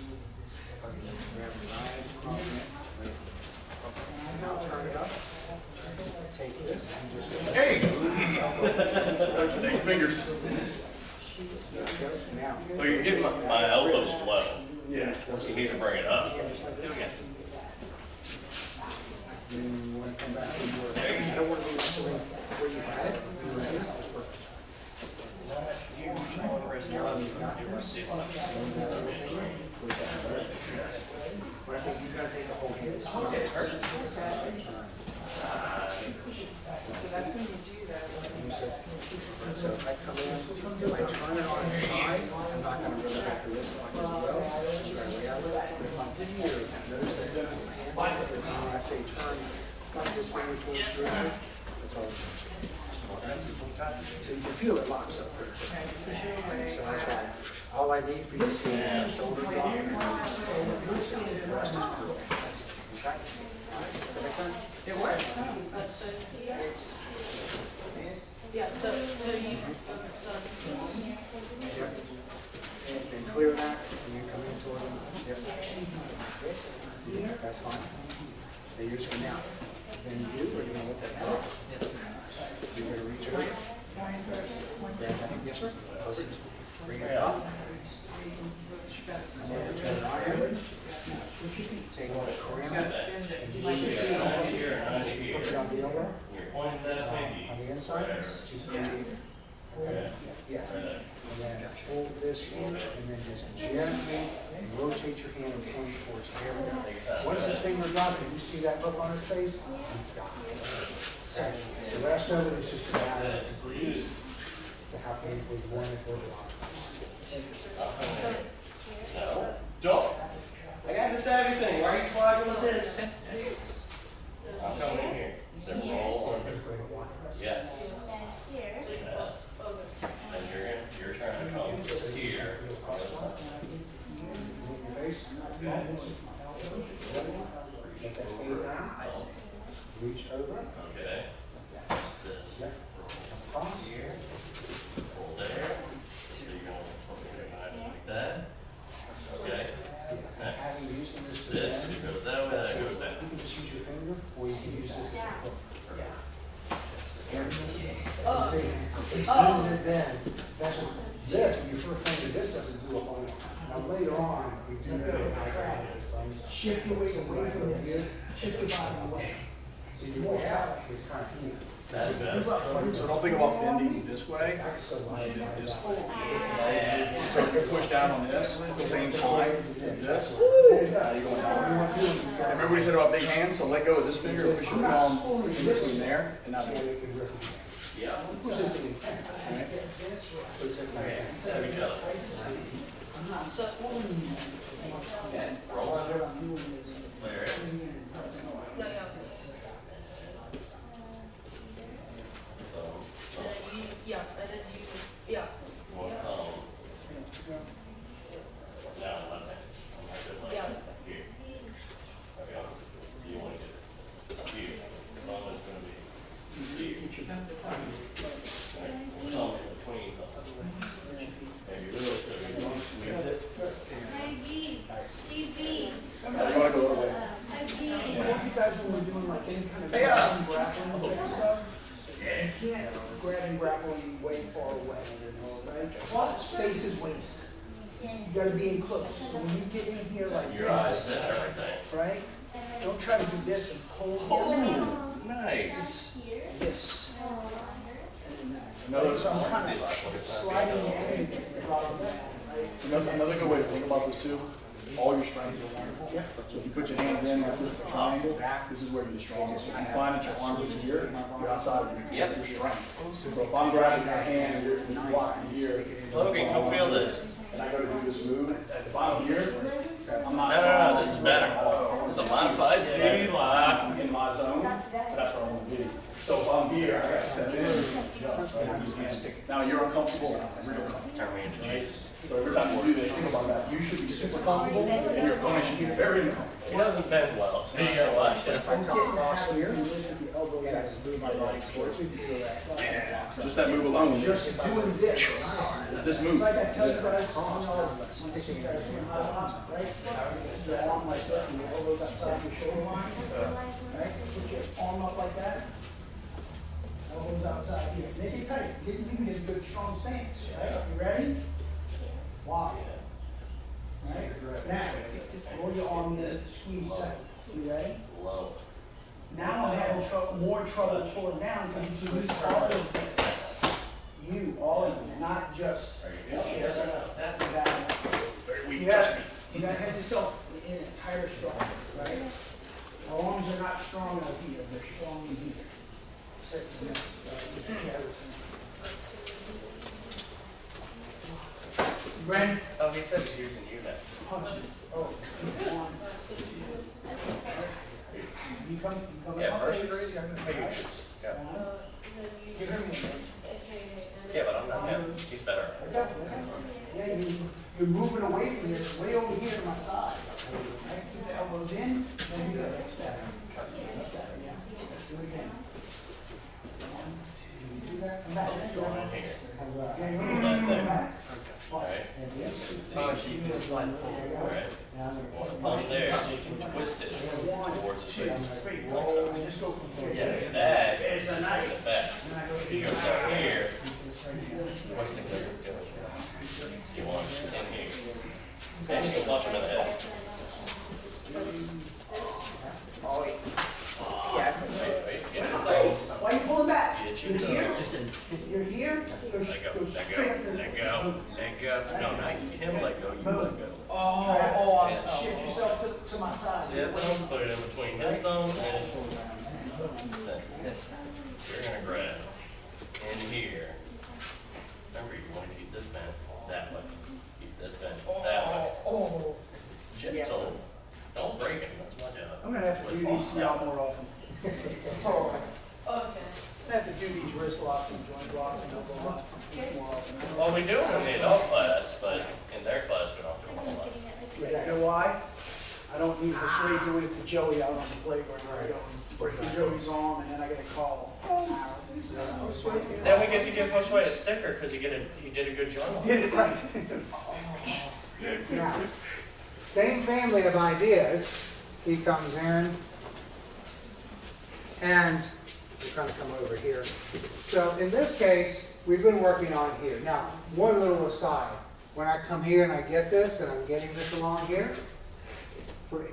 Grab your line, cross it. Now turn it up. Take this and just. There you go. take your fingers. Now. Well, you're getting my elbows low. Yeah. You need to bring it up. Do it again. You want to come back and work. I don't want to be where you had it. You were here. That was perfect. When I say you gotta take the whole hand. Okay, turn. So if I come in, if I turn it on its side, I'm not gonna really have the wrist lock as well. It's gonna lay out. But if I'm here, notice that my hands are when I say turn, like this finger towards the wrist, that's all I'm doing. So you can feel it locks up there. So that's why, all I need for you to see is the shoulder drop. And the rest is cool. Okay? Does that make sense? It works. Yeah, so you, Yep. And clear that, and you come in toward them. Yep. Good. That's fine. They use for now. Then you do, or you want to let that go? Yes, sir. You're going to reach over. Grab that. Yes, sir. Close it. Bring it up. Come over to the iron. Take a little cram. And you leave it put it on the elbow. You're pointing that pinky. On the inside. Yes. And then hold this here, and then just gently rotate your hand and point towards here. Once his finger drops, can you see that look on his face? The rest of it is just a matter of breathe to how painful you want it to No, don't. I got this everything. Why are you flagging with this? I'm coming in here. Then roll under. Yes. Yes. And you're trying to come here. face. Get that finger down. Reach over. Okay. Left. Across. Here. Pull there. So you're going to put your hand like that. Okay. Having used this to This goes that way, that goes down. You can just use your finger, or you can use this as a hook. See, as soon as it bends, that's this, when you first think that this doesn't do a whole lot. Now later on, we do know how to grab it. Shift your weight away from the gear, shift your body away. So your way out is kind of here. That's better. So don't think about bending this way. So Just so you push down on this at the same time as this. Now you're going down. Remember what he said about big hands? So let go of this finger and push your palm in between there and not there. Yeah. Which is the intent. Okay. There we go. Okay. Roll under. Clear it. yeah, yeah. Yeah, and then you, yeah. One thumb. Down left hand. Yeah. Here. Okay. You want it here. Thumb is going to be here. Right. Thumb in between thumbs. Maybe real quick. You want to squeeze it. Now you want to go a little way. Hey, you can't grab and grapple you way far away, right? Space is waste. You gotta be in close. So when you get in here like Your eyes this, set everything. right? Don't try to do this and hold Oh, nice. this. Another, So I'm kind of sliding it in. another good way to think about this too. All your strength is wonderful. So if you put your hands in like this triangle, this is where you're the strongest. So if you find that your arms are here, you're outside of your strength. So if I'm grabbing your hand and you're blocking here, Logan, come feel this. and I go to do this move, if I'm here, I'm not. No, this is better. It's a modified CD lock. I'm in my zone, so that's where I want to be. So if I'm here, I got to step in, adjust, right? You can't. Now you're uncomfortable, I'm real comfortable. Turn me into Jesus. So every time you do this, think about that. You should be super comfortable, and your opponent should be very uncomfortable. He doesn't bend well, so you gotta watch it. I'm getting across here, and lift the elbows out to move my body towards you. Feel that. Just that move alone. Just doing this. Is this move? Like I tell you guys, sticking your arm, right? Your arm like that, and your elbows outside your shoulder line. Right? Put your arm up like that. Elbows outside here. Make it tight. You can get a good strong stance, right? You ready? Wow. Right? Now, roll your arm in, squeeze tight. You ready? Low. Now I'm having more trouble pulling down because you can use all of this. You, all of you, not just. Are you good? Yes or no? That. Very weak, You trust me. gotta have yourself in entire strong, right? Our arms are not strong out here, they're strong in here. Brent, Oh, he said he's using you now. punch it. Oh, one. You come Yeah, up. first degree, I'm gonna take it. Yeah. Yeah, but I'm not him. He's better. Yeah, you're moving away from this, way over here to my side. Right? Keep the elbows in, then you go. That's better. Yeah. Let's do it again. Do that. Come back. Going in here. Yeah, you That want to there. come back. Alright? Oh, she can slide forward. Alright. Want to thumb there, so you can twist it towards his face. Like so. Just go from here. Yeah, that It's a is knife. the back. If he goes out here, what's the clear? You want in here. Then you can punch him in the head. Wait, get it in place. Why are you pulling back? Get You're your here. thumb. Just in. You're here. Let go, let go, let go, let go. No, not him let go, you let go. Shift yourself to my side. See that thumb? Put it in between his thumb and his thumb. You're gonna grab in here. Remember, you want to keep this bent that way. Keep this bent that way. Gentle. Don't break him, that's my job. I'm gonna have to do these to y'all more often. Okay. I have to do these wrist locks and joint locks and elbow locks more often. Well, we do them in the adult class, but in their class, we don't do them a lot. You know why? I don't need Josue doing it to Joey out on the playground. I go breaking Joey's arm and then I get a call. Then we get to give Josue a sticker because he did a good job. Did it right. Now, same family of ideas. He comes in, and we're going to come over here. So in this case, we've been working on here. Now, one little aside. When I come here and I get this, and I'm getting this along here,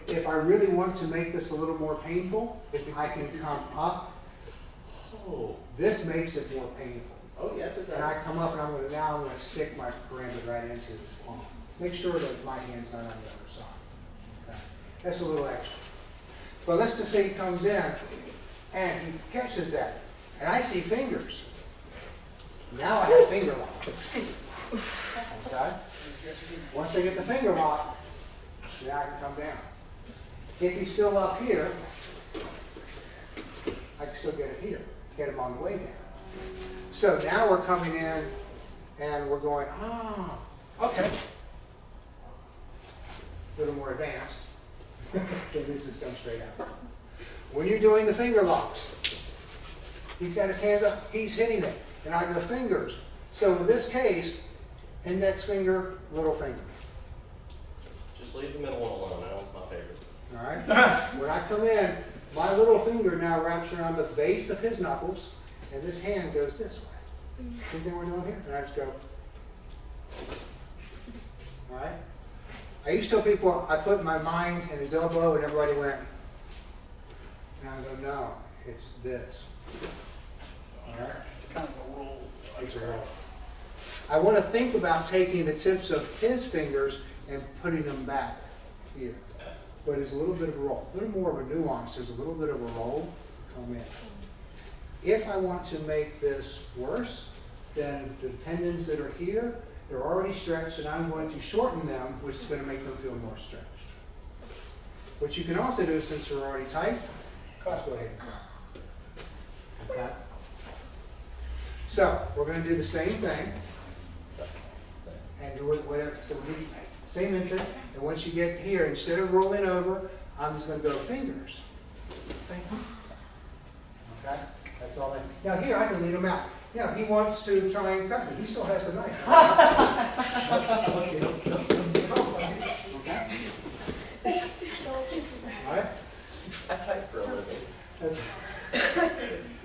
if I really want to make this a little more painful, I can come up. Oh, This makes it more painful. oh yes, it And I come up and I'm going to stick my pyramid right into his palm. Make sure that my hand's not on the other side. Okay. That's a little extra. But let's just say he comes in and he catches that. And I see fingers. Now I have finger lock. Okay? Once I get the finger lock, then I can come down. If he's still up here, I can still get it here. Get him on the way down. So now we're coming in and we're going, okay. A little more advanced. Okay, this is come straight out. When you're doing the finger locks, he's got his hands up, he's hitting it. And I go fingers. So in this case, index finger, little finger. Just leave the middle one alone. That one's my favorite. All right? When I come in, my little finger now wraps around the base of his knuckles, and this hand goes this way. See what we're doing here? And I just go. All right? I used to tell people I put my mind in his elbow, and everybody went. And I go, no, it's this. All right? It's kind of a roll. It's a roll. I want to think about taking the tips of his fingers and putting them back here. But it's a little bit of a roll, a little more of a nuance. There's a little bit of a roll come in. If I want to make this worse, then the tendons that are here, they're already stretched, and I'm going to shorten them, which is going to make them feel more stretched. What you can also do, since they're already tight, let's go ahead and cut. Okay? So, we're going to do the same thing. And do it whatever. So we same entry. And once you get here, instead of rolling over, I'm just going to go fingers. Okay? That's all I. Now here I can lead him out. Now he wants to try and cut me. He still has the knife. Okay. All right. I type for a living. That's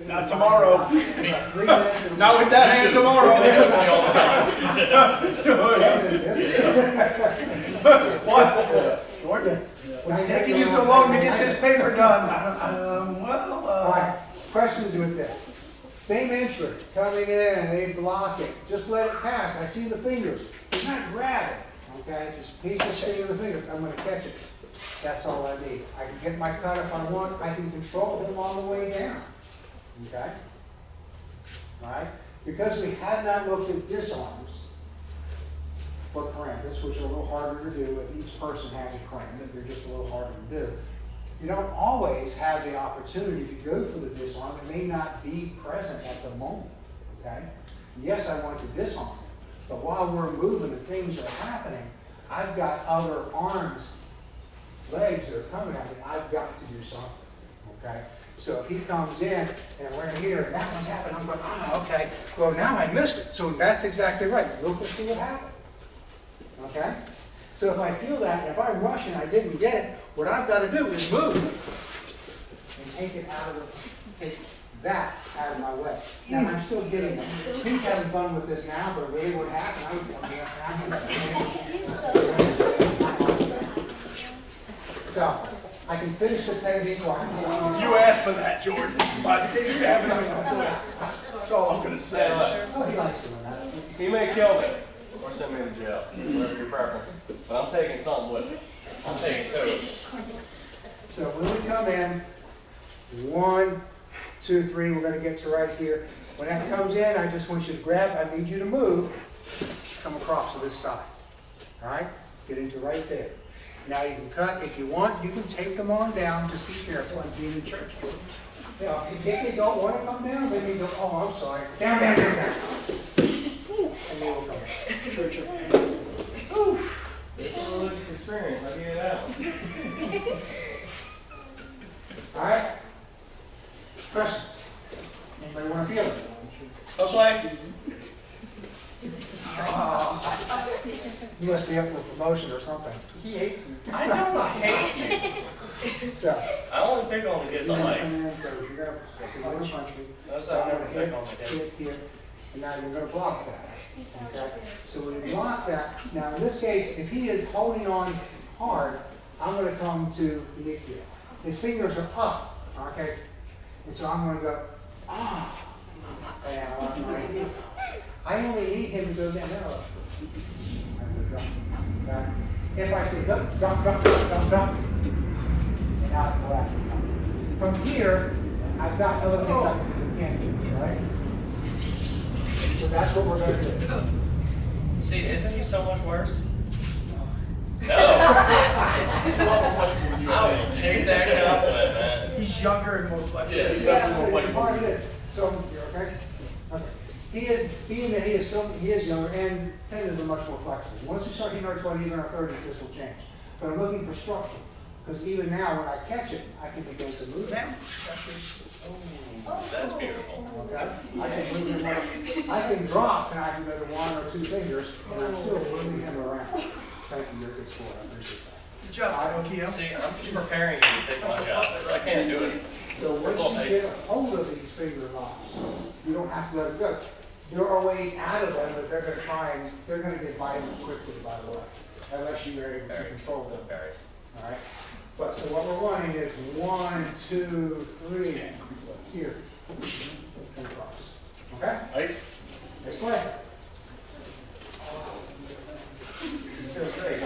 Not tomorrow. 3 minutes. And Not with that hand tomorrow. They go to me all the time. What? Jordan, what's taking you so long to get this paper done? All right. Questions with this? Same entry, coming in, they block it. Just let it pass. I see the fingers. He's not grabbing. Okay? He's just seeing the fingers. I'm going to catch it. That's all I need. I can get my cut if I want. I can control him on the way down. Okay? All right? Because we have not looked at disarms for cramps, which are a little harder to do. If each person has a cramp, they're just a little harder to do. You don't always have the opportunity to go for the disarm. It may not be present at the moment. okay? Yes, I want to disarm him, but while we're moving and things are happening, I've got other arms, legs that are coming at me. I've got to do something, okay? So if he comes in and we're here and that one's happening, I'm going, okay. Well, now I missed it. So that's exactly right. Look and see what happened, okay? So if I feel that, and if I rush and I didn't get it, what I've got to do is move and take it out of take that out of my way. Now I'm still getting it. He's having fun with this now, but really what happened, I was so I can finish the 10 squats. You asked for that, Jordan. But you have it on your foot. That's all I'm gonna say. Oh, he likes doing that. He may kill me or send me to jail, whatever your preference. But I'm taking something with me. I'm taking two. So when we come in, 1, 2, 3, we're going to get to right here. When that comes in, I just want you to grab, I need you to move, come across to this side. All right? Get into right there. Now you can cut, if you want, you can take them on down, just be careful. Like being in church, Jordan. Yeah, if you don't want to come down, then you go, oh, I'm sorry. Down, down, down, down. And then we'll come down. Church of It's a religious experience, I'll give you that one. All right? Questions? Anybody want to feel it? This way. You must be up for promotion or something. He hates me. I don't hate you. So, I only pick on the kids I like. and then, so you're going to punch me. That's So how I I'm never going pick to on the kids. hit here, and now you're going to block that. Okay? So when you block that, now in this case, if he is holding on hard, I'm going to come to the knee here. His fingers are up, okay? And so I'm going to go, and I only need him to go down. No. I'm going to drop. Okay? If I say drop, drop, drop, drop, drop, drop, and now I go after him. From here, I've got other things I can do, right? So that's what we're going to do. See, isn't he so much worse? No. I will take that compliment, man. He's younger and more flexible. Yeah. He's Yeah, definitely more it's flexible. part of this. So, okay? Okay. He is, being that he is younger, and tendons are much more flexible. Once you start hitting our 20s and our 30s, this will change. But I'm looking for structure. Because even now, when I catch it, I can begin to move it. That's beautiful. Okay? I can move him up. I can drop, and I can go to 1 or 2 fingers, and I'm still moving him around. Thank you, you're a good sport. I appreciate that. Good job, Okia. See, I'm just preparing you to take my job. I can't do it. So once you get a hold of these finger locks, you don't have to let it go. There are ways out of them, but they're going to try and they're going to get violent quickly, by the way, unless you are able to control them. Very. All right. But so what we're wanting is 1, 2, 3 here and across. Okay. Right. Let's play. Feels great.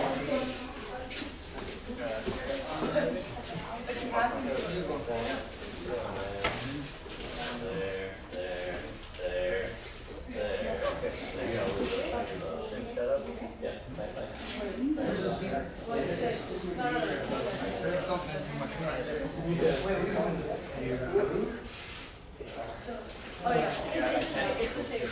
Same setup? Yeah, same thing. Oh, yeah. It's the same.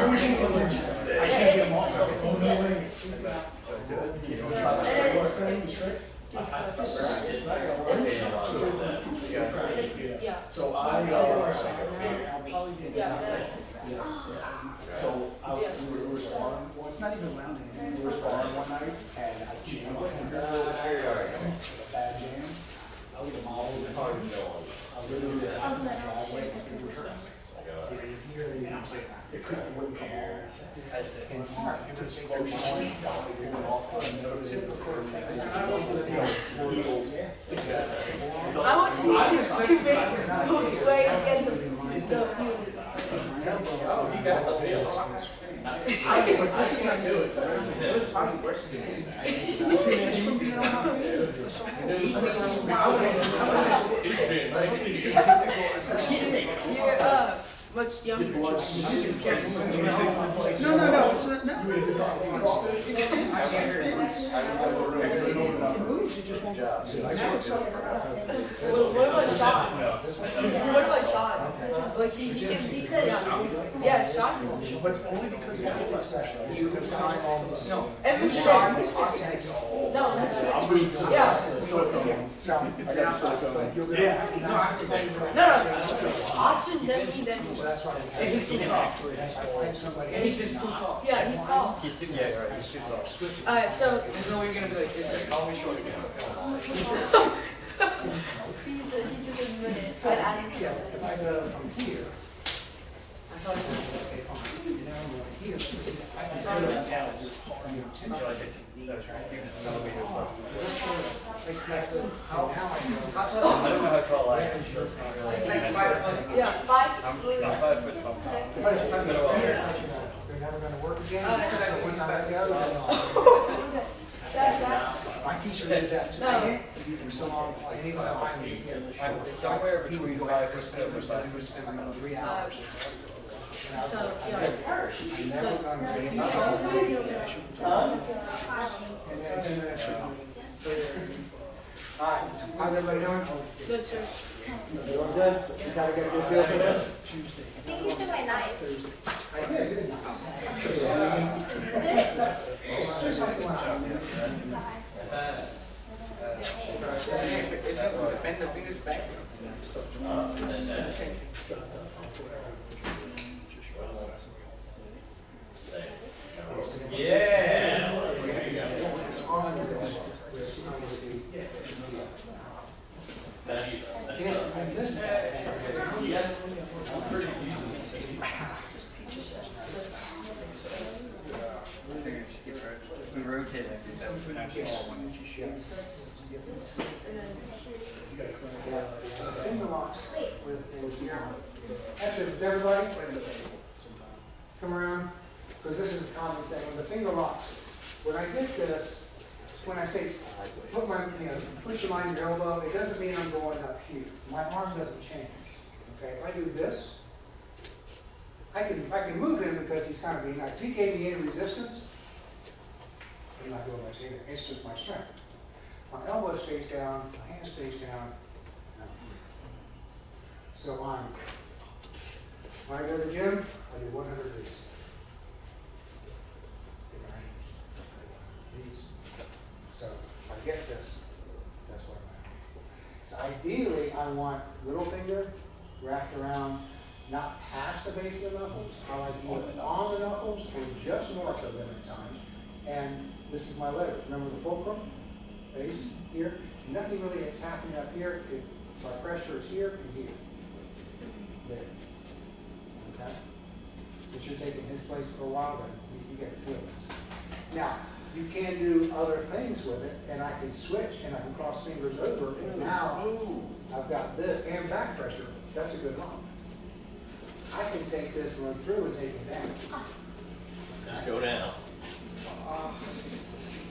I can't get him off. Oh, no way. You know, try to start working these tricks. It's not gonna work anymore. Yeah. So I'll probably get Yeah. So we were sparring, Well, it's not even rounding. we were sparring one night, and I jammed my finger, a bad jam. I was a model, I literally did half my driveway, my finger hurt. And I was like, it wouldn't come off. And hard. It was explosion, it went off, I never did. Healed. I want to make who's way and the Oh, you got the feel. This is not new. It was probably worse than this. He's being nice to you. You're much younger. No, it's not, no. It moves, it just won't. Now it's all crap. What about Sean? What about Sean? Like he said, yeah, Sean. But only because it's really special. You can find all this. No. And Mr. James. No, yeah. So, I got silicone. No. Austin definitely. that's why. He's too tall. He's just too tall. Yeah, he's tall. He's too, yeah, right, he's too tall. Alright, so There's no way you're gonna be like, call me short again. he just admitted it. Yeah, if I go from here, I thought it was okay, fine. Now I'm over here. I can go down. How I I don't know how tall I am. Yeah, 5 I'm foot. 5 foot something. They're never gonna work again. So once I let go, That. my teacher did that too. No. You can so long, anybody behind me. I'm somewhere between 5 foot 7 or 5 foot 6. Spend like 3 hours. So, yeah. I'm never gonna be. And then 2 minutes. All right, how's everybody doing? Good, sir. Doing good? You gotta get a good feel for this? I think you said my knife. I did, didn't I? Just like the one I did. Bend the fingers back. Yeah. We rotate it. Finger locks with actually, everybody, come around, because this is a common thing. When the finger locks, when I get this, when I say put put your mind on your elbow, it doesn't mean I'm going up here. My arm doesn't change. Okay, if I do this, I can move him because he's kind of being nice. He gave me any resistance. I'm not doing much either. It's just my strength. My elbow stays down, my hand stays down. So when I go to the gym, I do 100 of these. So if I get this, that's what I'm at. So ideally, I want little finger wrapped around, not past the base of the knuckles. I like either on the knuckles or just north of them at times. And this is my letters. Remember the fulcrum? Base here. Nothing really is happening up here. My pressure is here and here. There. Okay? Since you're taking his place for a while, then you get to feel this. Now, you can do other things with it, and I can switch and I can cross fingers over, and now I've got this and back pressure. That's a good lock. I can take this, run through, and take it down. Just go down.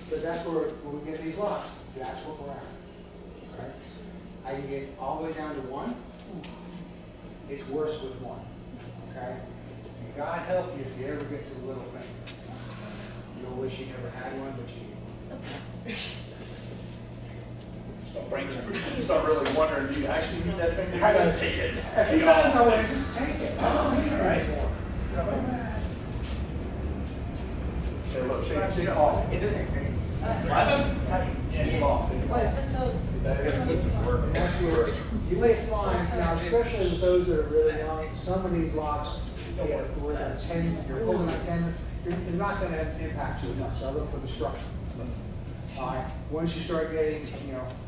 But that's where, when we get these locks, that's what we're at. Right? I can get all the way down to 1. It's worse with 1. Okay? And God help you if you ever get to the little finger. You'll wish you never had one, but you. You start really wondering, do you actually need that finger? I gotta take it. Sometimes I want to just take it. I don't need it anymore. Okay, look, see, It doesn't. You may find, now especially with those that are really young, some of these locks, where they're 10, you're holding like 10, they're not going to impact you much. I look for the structure. All right. Once you start getting,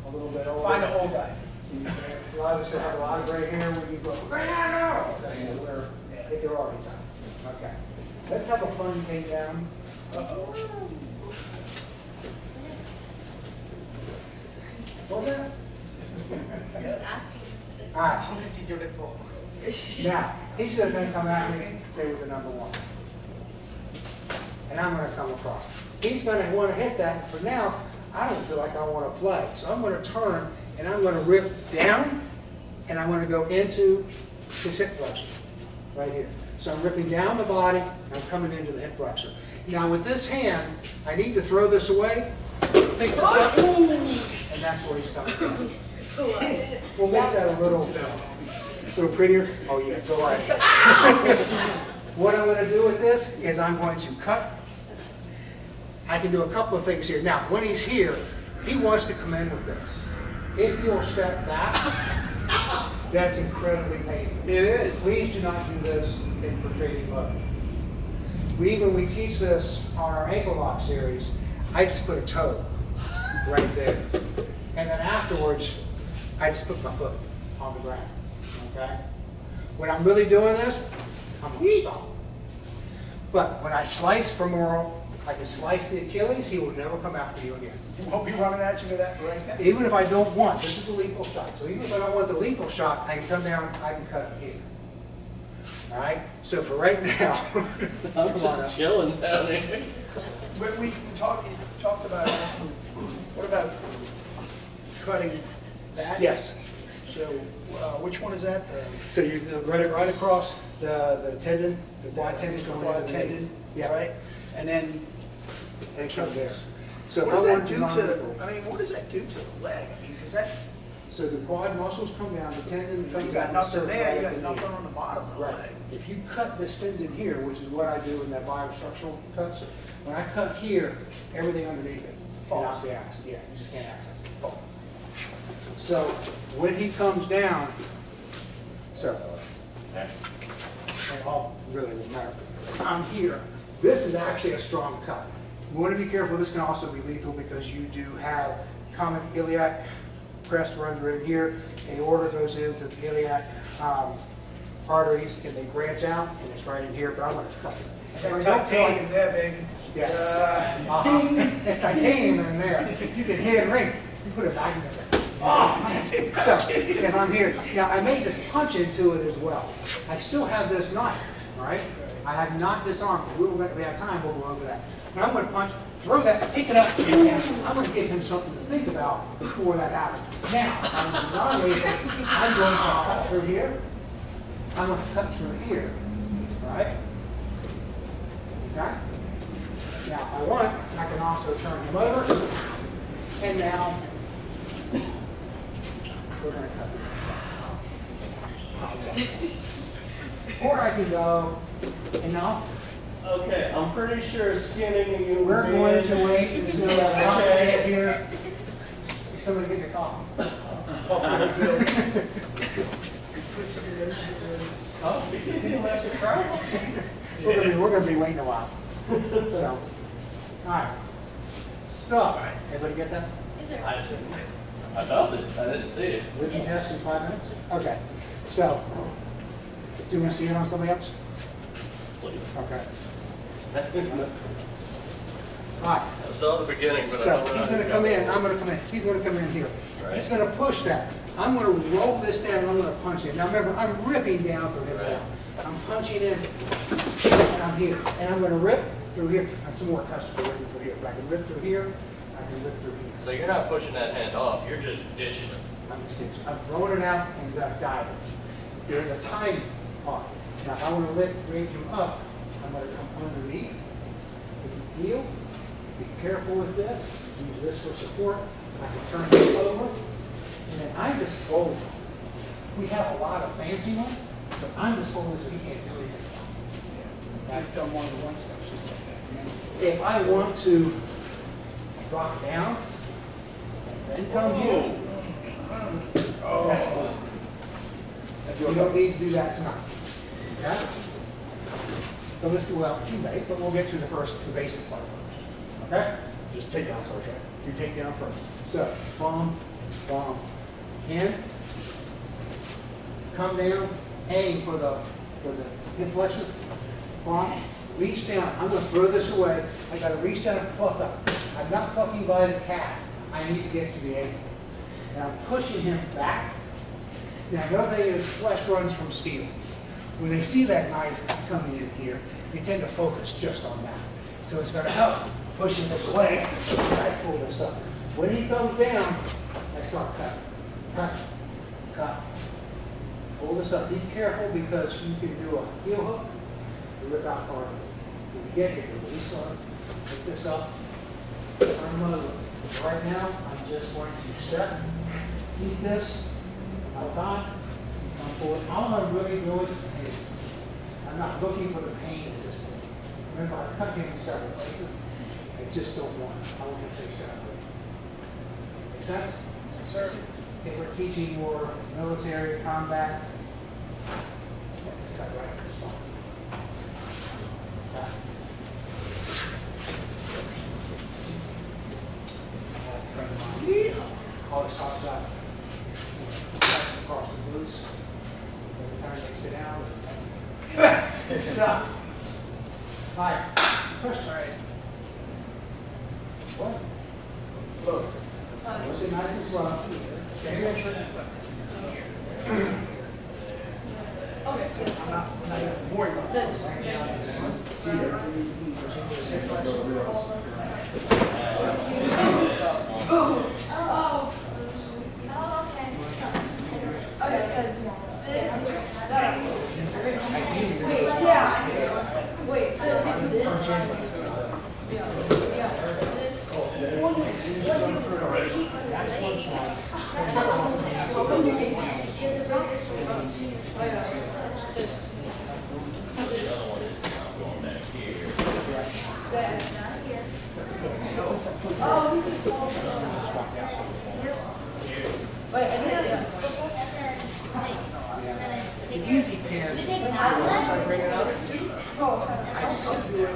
a little bit older. Find an old guy. A lot of us that have a lot of gray hair when you go, no! That's where they're already time. Okay. Let's have a fun takedown. What was that? All right. Now, each of them going to come at me, say with the number 1. and I'm going to come across. He's going to want to hit that. For now, I don't feel like I want to play. So I'm going to turn, and I'm going to rip down, and I'm going to go into his hip flexor, right here. So I'm ripping down the body, and I'm coming into the hip flexor. Now with this hand, I need to throw this away, pick this up, and that's where he's coming from. We'll make that a little prettier. Oh yeah, go right ahead. What I'm going to do with this is I'm going to cut. I can do a couple of things here. Now, when he's here, he wants to come in with this. If you'll step back, that's incredibly painful. It is. Please do not do this in protruding mode. We teach this on our ankle lock series. I just put a toe right there. And then afterwards, I just put my foot on the ground. Okay? When I'm really doing this, I'm going to stop. But when I slice femoral, I can slice the Achilles, he will never come after you again. He won't be running at you with that right now. Even if I don't want, this is a lethal shot. So even if I don't want the lethal shot, I can come down, I can cut it here. All right? So for right now, I'm just chilling down here. But we talked about, what about cutting that? yes. So which one is that? So you run it right across the tendon, the quad tendon, The going quad into the knee. tendon, Yeah. right? And then And it comes there. So what if does I that want do non-lethal- to, I mean, what does that do to the leg? I mean, because that, So the quad muscles come down, the tendon comes you down. got nothing serves there, right you at got the knee. nothing on the bottom of the Right. leg. If you cut this tendon here, which is what I do in that biostructural cuts, when I cut here, everything underneath it Falls. falls. Yeah, you just can't access it. Falls. So when he comes down, so, and all really will matter. I'm here. This is actually a strong cut. You want to be careful. This can also be lethal because you do have common iliac crest runs right here. Aorta goes into the iliac arteries, and they branch out, and it's right in here. But I want to cut it. And I That don't feel like- titanium there, baby. Yes. It's titanium in there. You can hit and ring. You put a magnet in there. So if I'm here, now I may just punch into it as well. I still have this knife, all right? I have not disarmed it. We have time, we'll go over that. But I'm going to punch, throw that, pick it up, and I'm going to give him something to think about before that happens. Now, I'm non-lethal. I'm going to cut through here. I'm going to cut through here, all right? Okay? Now, if I want, I can also turn him over, and now we're going to cut. Or I can go, and now Okay, I'm pretty sure skinning a human we're going to being- wait until the okay. Here. Somebody get your coffee. We're going to be waiting a while. So, all right. So, everybody get that? I felt it. I didn't see it. Written test in 5 minutes? Okay. So, do you want to see it on somebody else? Please. Okay. All right. I saw the beginning, but I So don't know. he's how going to to come go. in, I'm going to come in, he's going to come in here. Right. He's going to push that. I'm going to roll this down and I'm going to punch him. Now remember, I'm ripping down through him Right. now. I'm punching in, and I'm here. And I'm going to rip through here. And some more cuts to go in through here. But I can rip through here, I can rip through here. So you're not pushing that hand off. You're just ditching it. I'm throwing it out and diving. There's a timing part. Now if I want to raise him up, I'm going to come underneath. If you deal, be careful with this. Use this for support. I can turn him over. And then I just fold. We have a lot of fancy ones, but I'm just folding so he can't do anything. I've done one of the one steps just like that. If I want to drop down and then come here, that's fine. You don't need to do that tonight. Okay? So let's do, well, you may, but we'll get to the basic part first. Okay? Just take down first, right? You take down first. So, bomb, bomb, in, come down, aim for the hip flexor, bomb, reach down. I'm going to throw this away. I got to reach down and pluck up. I'm not plucking by the calf. I need to get to the ankle. Now I'm pushing him back. Now another thing is flesh runs from steel. When they see that knife coming in here, they tend to focus just on that. So it's going to help pushing this away. I pull this up. When he comes down, I start cutting. Cut. Cut. Pull this up. Be careful because you can do a heel hook to rip out part of it. When you get here, release on, pick this up, turn them over. Right now, I'm just going to step, keep this, held on, come forward. All I'm really doing is pain. I'm not looking for the pain at this point. Remember, I cut him in several places. I just don't want it. I want to fix that way. Make sense? Yes, sir. If we're teaching more military combat, let's cut right in this one. Call the socks out. Press across the boots. Every time they sit down. Stop. Fire. Push. All right. What? Slow. Push it nice and slow. Stay here. Okay. I'm not even worried about this. Okay, so this, wait, yeah. Wait, so this, wait, I did it. The easy pin, once I bring it up, I just do it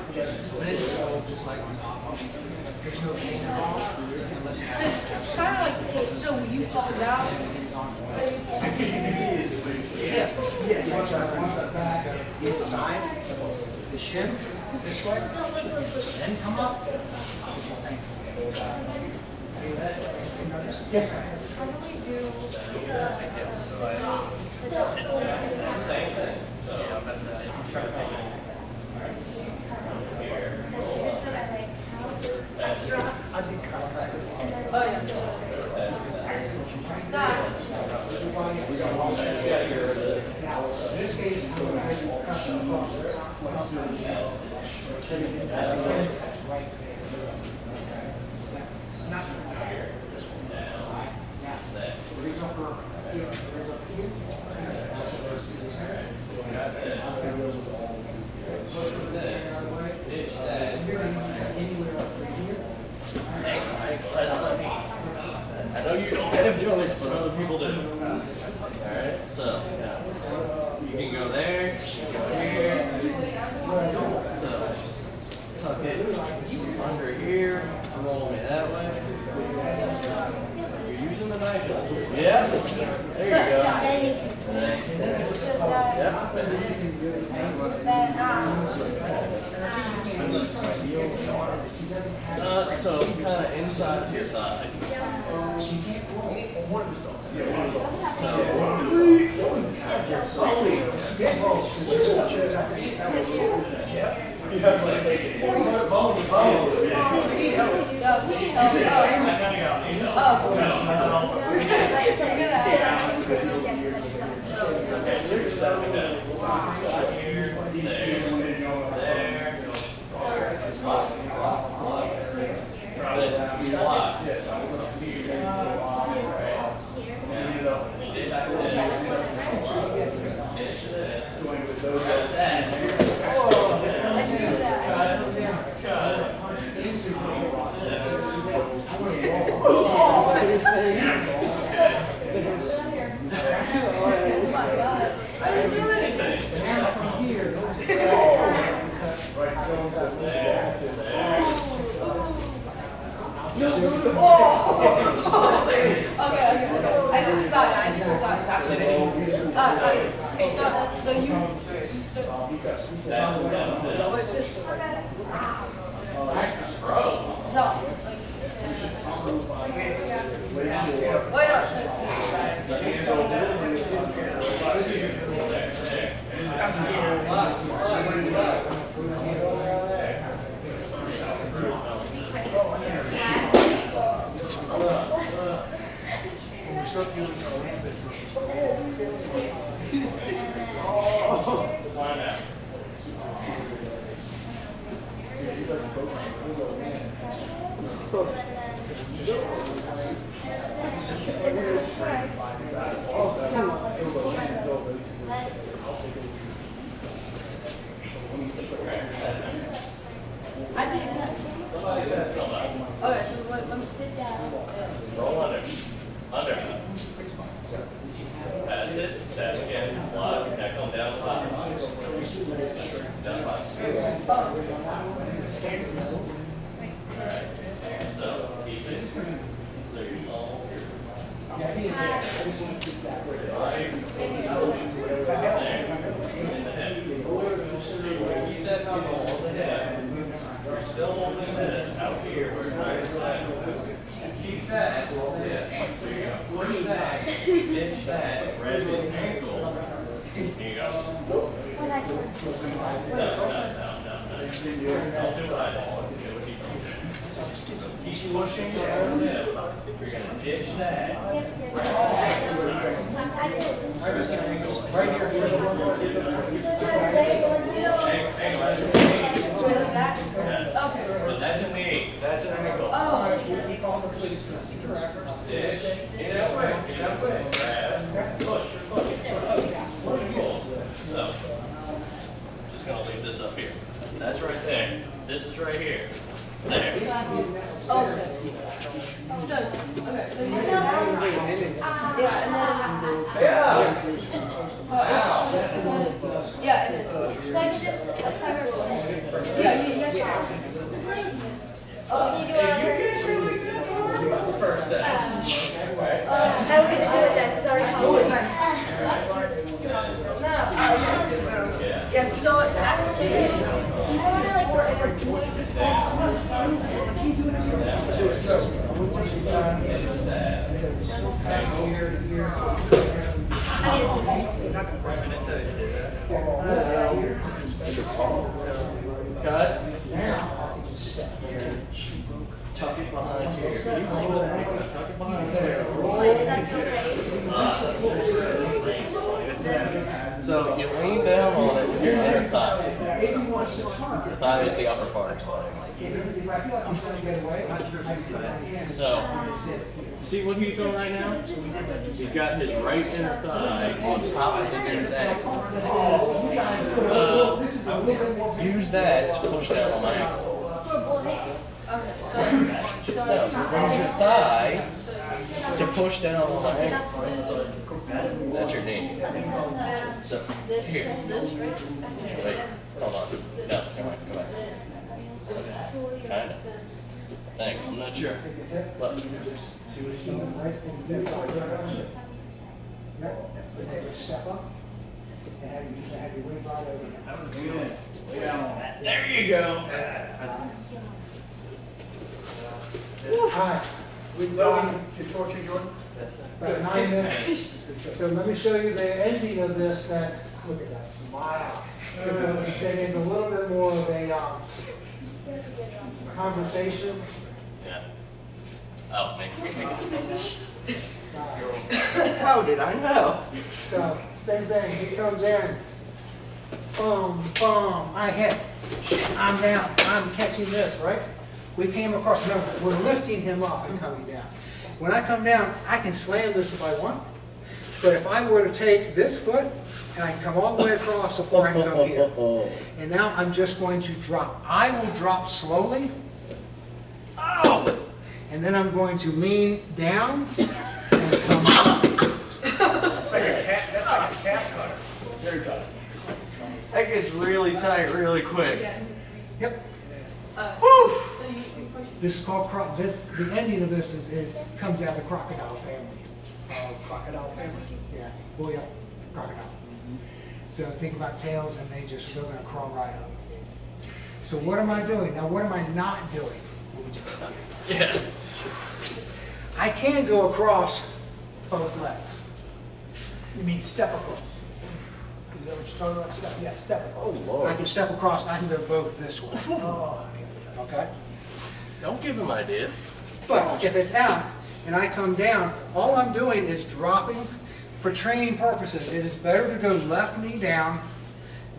just like on top of it. There's no pain at all unless you So have it's kind of like, so you fall out. Yeah, once I back inside the shin this way, then come up. Yes, ma'am. How do we do Same thing. So I did chiropractic. Oh, yeah. In this case, I'm going to have you cut them off. Right there. Not raise up her heel, raise up heel. Anywhere up right here. I know you don't have joints, but other people do. Alright, so you can go there, go here. So tuck it under here, roll me that way. You're using the knife. Yeah. There you go. So kind of inside to your thigh. Okay, so let me sit down. Roll under. Under. Pass it, step again, block, now come down the bottom. Down the bottom. Alright, so keep it. So you're all there. In the head. Keep that knuckle on the head. You're still holding this out here where you're trying to say. Keep that, yeah. So you go push that, pinch that, grab his ankle. Here you go. No. Don't do what I do. Do what he's doing. Keep pushing down. You're gonna ditch that. Right here. But that's in the 8. That's an ankle. Ditch. Get out quick. Get out quick. Grab. Push. Pull. So, just gonna leave this up here. That's right there. This is right here. There. Okay. So, okay, so you yeah, and then Yeah. yeah, and then So I could just cover yeah, you Oh, you do it on her. First set. Right. I don't get to do it then because I already called it. Yeah. yeah, so actually, You want to like work for Cut. Tuck it behind here. Tuck it behind here. So you lean down on it with your inner thigh. The thigh is the upper part. So, see what he's doing right now? He's got his right inner thigh on top of his dude's ankle. Use that to push down on my ankle. Now, use your thigh to push down on my ankle. That's your knee. So, here. Wait, hold on. No, come on, come on. Kind of. Thank you. I'm not sure. Look. See what he's doing? Step up and have you wing right over here. There you go. All right, we've got You torture Jordan? about 9 minutes. So let me show you the ending of this. That look at that smile. It's a little bit more of a conversation. Yeah. Oh, man. How did I know? So same thing. He comes in. Boom, boom. I hit. I'm down. I'm catching this, right? We came across. Remember, we're lifting him up and coming down. When I come down, I can slam this if I want. But if I were to take this foot and I can come all the way across before I can come here. And now I'm just going to drop. I will drop slowly. Oh! And then I'm going to lean down and come up. That's like a calf cutter. Very tight. That gets really tight really quick. Yep. so you push. This is called the ending of this is comes out of the crocodile family. Crocodile family. Yeah. Oh yeah. Crocodile. So think about tails and they're going to crawl right up. So what am I doing? Now what am I not doing? Yeah. I can go across both legs. You mean step across? Is that what you're talking about? Step? Yeah, step across. Oh, Lord. I can step across, I can go both this way. Oh, Okay? Don't give him ideas. But if it's out and I come down, all I'm doing is dropping for training purposes. It is better to go left knee down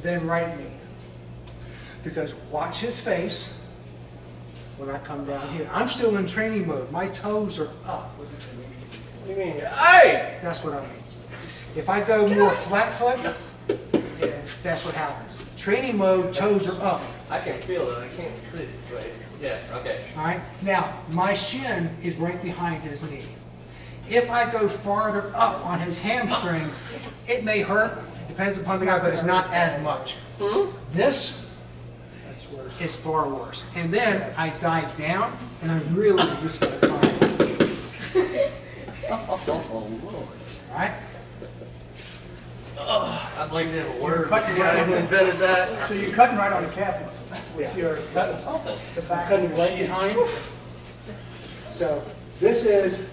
than right knee. Because watch his face. when I come down here. I'm still in training mode. My toes are up. What do you mean? Hey! That's what I mean. If I go more flat foot, that's what happens. Training mode, toes are up. I can feel it. I can't see it. Wait. Yeah. Okay. All right. Now, my shin is right behind his knee. If I go farther up on his hamstring, it may hurt. Depends upon the guy, but it's not as much. This is far worse. And then I dive down, and I really just got to climb. All right. I'd like to have a word. cutting I right haven't on invented that. So you're cutting right on the calf muscle with your, Cutting something. the back of Cutting your right shin. behind. So this is.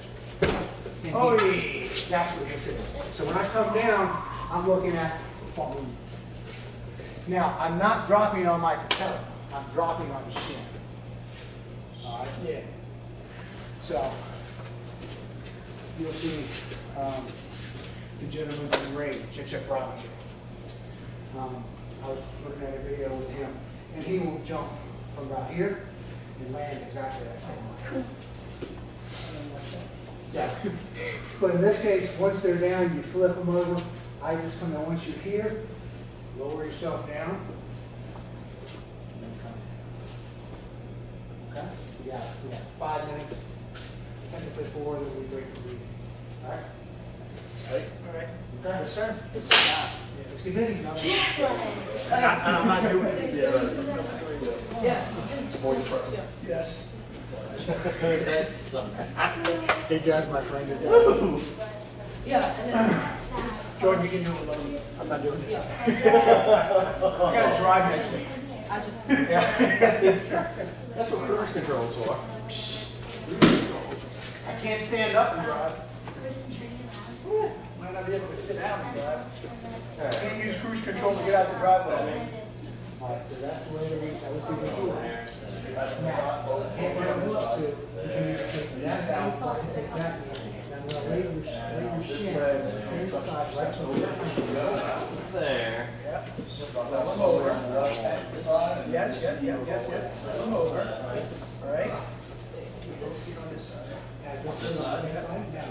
Oh, That's what this is. So when I come down, I'm looking at boom. Now, I'm not dropping on my patella. I'm dropping on the shin. All right? yeah. So you'll see the gentleman from Ray, Chick Robbins. I was looking at a video with him, and he will jump from about here and land exactly that same way. Yeah. But in this case, once they're down, you flip them over. I just come in, once you're here, lower yourself down. And then come in. Okay? We got 5 minutes, technically 4, then we break for breathing. All right? All right. Okay? Yes, sir. Yeah, let's get busy. I'm not doing it. Yeah, just, yeah. Yes. That sucks. It does, my friend, it does. Yeah, and then, Jordan, you can do it alone. I'm not doing it. yeah, I got to drive next week. I just, That's what cruise control's for. I can't stand up and drive. Might not be able to sit down and drive. I can't use cruise control to get out the driveway. All right, so that's the way to reach. That was the visual. Now, what I'm going to do, you can either take that down or I can take that down. Now, I'm going to lay your shin inside right to the left. There. Yep. Come over. Yes. Come over. All right. On this side. This is on the inside down.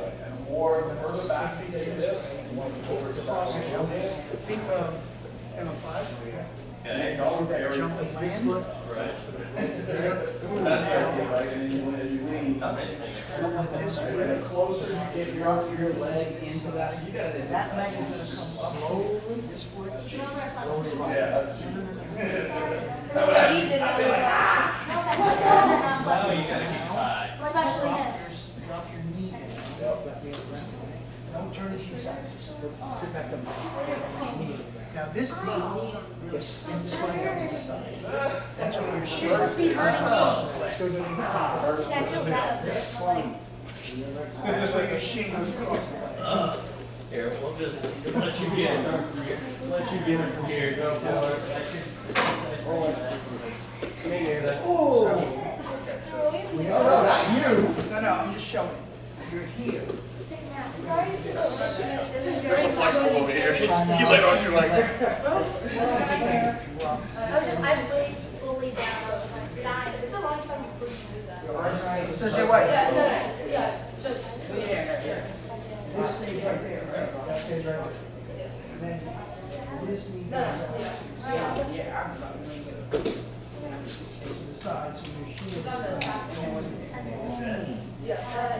Or further back facing this, Think M5. Okay. That jump and land. Right. That's the thing, right? And then when you lean, Not anything. the closer you get your leg into that, you gotta. That leg is going to come slowly. This foot. Yeah, that's true. He did it on his own. Oh, you gotta keep high. Especially him. Drop your knee in. Let me rest it. Don't turn it inside. Just sit back up. Now this knee is slides out to the side. That's what your shin Supposed to be hurt. Still doing it. I feel bad up there. Like, That's why your shin goes across the leg. Here, we'll just let you get it. Let you get it from here. Go for it. Me neither. No, I'm just showing. You're here. sorry to this is There's very a flexible over here. You lay on your leg. I laid fully down. I was like, guys, it's a long time before you do that. So say what? yeah, no, yeah, so it's, This stays right there, right? That stays right there. And then this knee goes up. Yeah, I'm not going to to the side, so your shin is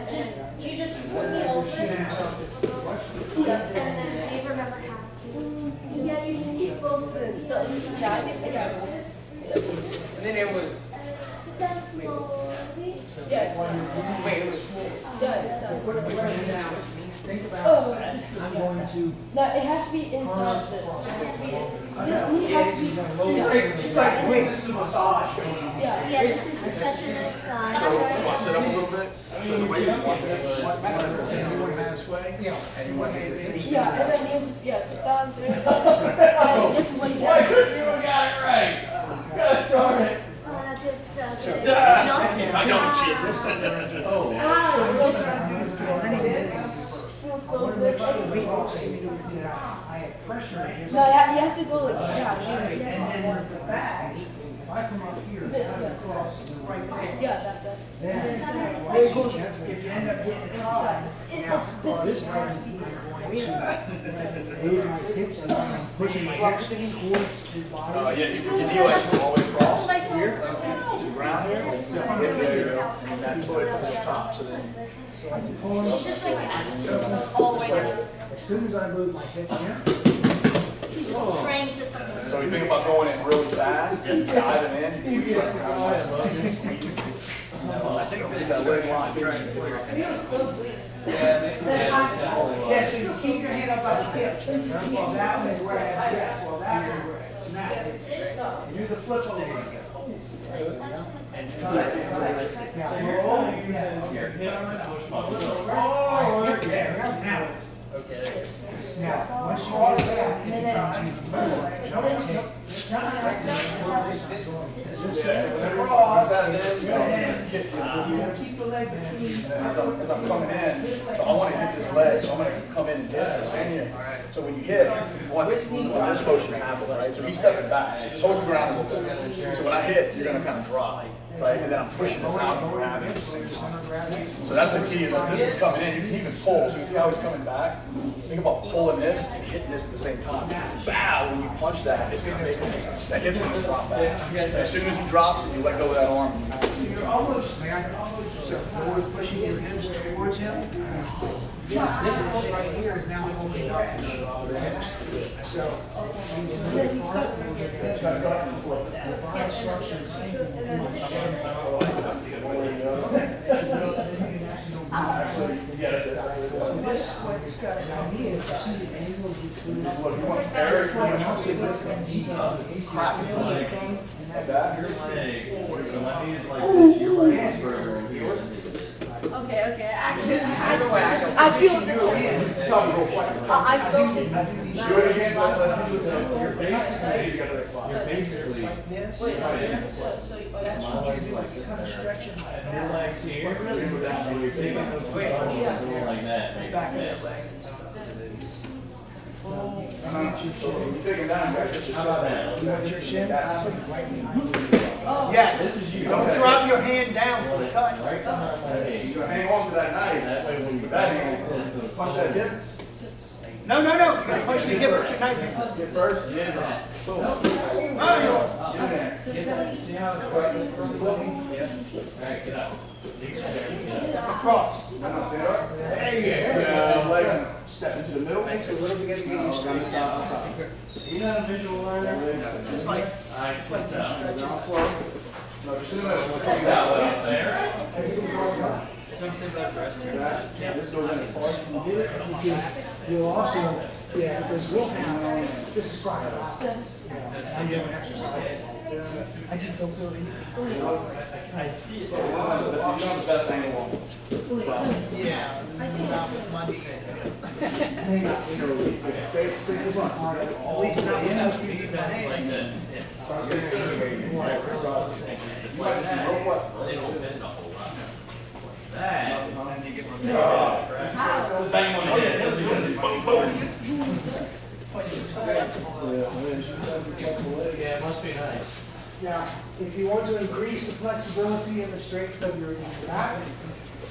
Just, you just put me over. And then do you remember how to? Yeah, you just keep both the And then it was, sit down slowly. yeah, it's done. wait, it was, Yeah, it's done. Put it right now. Think Oh, about, this is, I'm going to no, it has to be inside this. It has to be, this knee has to be, it's like, wait, this is a massage. yeah. Yeah, this is such a massage. So, you want to sit up a little bit? So the way you want this, You want it this way? Yeah. And you want it Yeah, and then you just, yeah, sit down there. It's one Why couldn't you have got it right? Gosh darn it. I don't cheat. Oh. So good. I had pressure in his. No, you have to go like, yeah, And then with the back, if I I come up here, and across, Right there. Yeah, that. then, There goes, if you end up getting it high, now, this time he's going to move my hips, and I'm pushing my hips towards his body. Yeah, your knee likes to always cross here, around here. So there you go. And that foot comes top, so then. So I can pull him up. Just like that. All the way down. As soon as I move my hips here, He's just praying to something. So you think about going in really fast, diving in, you can I think I'm just that leg line. yeah, so you keep your hand up at the hip. Well, that one grabs, yes, well, that one grabs. Now, do the flip a little bit. Now, now, once you get that, it's on you. keep the leg between. As I'm coming in, I want to hit this leg, so I'm going to come in and hit this in here. So when you hit, you want this motion to happen, right? So he's stepping back, so just hold the ground a little bit. So when I hit, you're going to kind of drop, right? And then I'm pushing this out and grabbing at the same time. So that's the key, is that this is coming in, you can even pull, so you see how he's coming back? Think about pulling this and hitting this at the same time. Bow, when you punch that, it's going to make that hip's going to drop back. As soon as he drops it, you let go of that arm. You're almost forward, pushing your hips towards him. This foot right here is now holding up the hips. So, Okay. Actually, I feel this. I felt it. Your base is together as well. This. So That's what you do, you kind of stretch it Your legs here. And you're taking those foot punches like that. back in the leg and stuff. So you take it down, guys. How about that? You want your shin? right behind you. Yeah, This is you. don't drop your hand down for the cut. Right? Okay. You hang on to that knife. That way when you That hand, punch that hip. No, you gotta punch the hip with your knife hand. Hip first. Yeah. Oh, In there. See how it's right from the body? Yeah. Alright, get up. across. Stand up. There you His go. legs step into the middle. Takes a little bit to get used to. Outside. You're not a visual learner? It's like, Alright, it's like you sit down. stretch it. No, just in the middle. You got what I'm saying, right? This goes in as far as you can get it. You see, you'll also, because we'll have, this is quite a lot. I'm doing exercise. I just don't feel it. I see it. You know the best angle. Yeah. Monday. Stay this on. At least not without using my Like hand. that. Yeah. It's like that. They don't bend a whole lot. That. And you get one bang on the head. Doesn't even boom, boom. Yeah, it must be nice. Now, if you want to increase the flexibility and the strength of your back,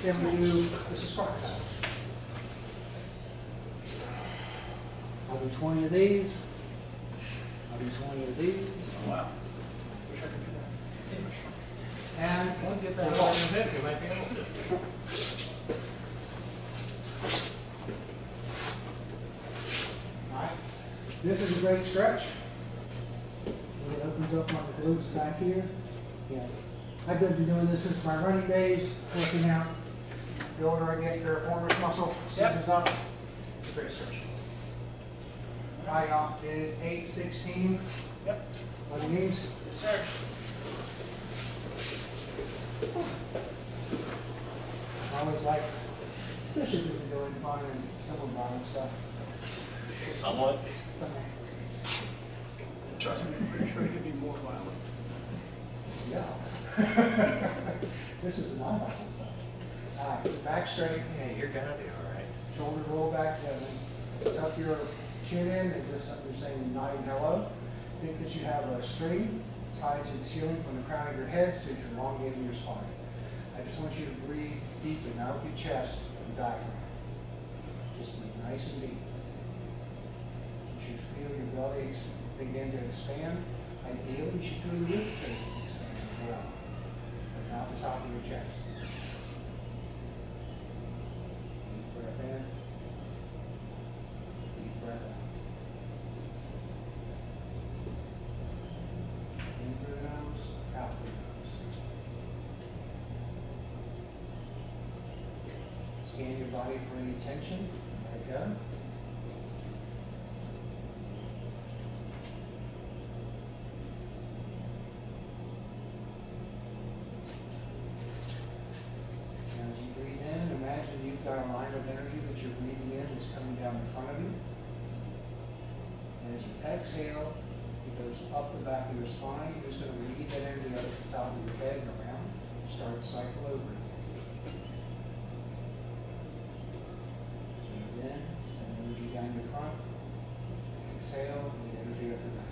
then we do, this is squat. I'll do 20 of these. I'll do 20 of these. Wow. And Don't get that all in your head. You might be able to. Alright. This is a great stretch. It opens up on the glutes back here. Yeah. I've been doing this since my running days, working out. The older I get, the piriformis muscle seizes up. It's a great stretch. Alright, y'all, it is 8:16. Yep. On the knees. Yes, sir. I always like, especially if you're doing fun and someone buying stuff. Somewhat. Something. Trust me, I'm pretty sure it could be more violent. Yeah. This is the non-muscle stuff. Alright, so back straight, Yeah, you're gonna be alright. shoulders roll back heavy. Tuck your chin in as if you're saying nodding hello. Think that you have a string tied to the ceiling from the crown of your head, so you're elongating your spine. I just want you to breathe deeply, not with your chest and diaphragm. Just breathe nice and deep. You should feel your belly begin to expand. Ideally, you should feel your rib cage expand as well, but not the top of your chest. Deep breath in. Deep breath out. In through the nose, out through the nose. Scan your body for any tension. Let it go. Now as you breathe in, imagine you've got a line of energy that you're breathing in that's coming down in front of you. And as you exhale, it goes up the back of your spine. You're just going to lead that energy up to the top of your head and around. Start the cycle over again. Breathe in, send energy down your front. Exhale, lead energy up the back.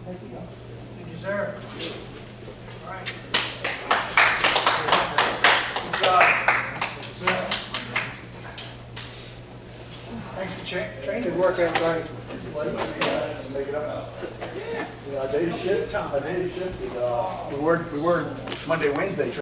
Thank you. Thank you, sir. All right. Good job. Thanks for training. Good work, everybody. Make it up. Yeah, I dated shift. We worked Monday, Wednesday.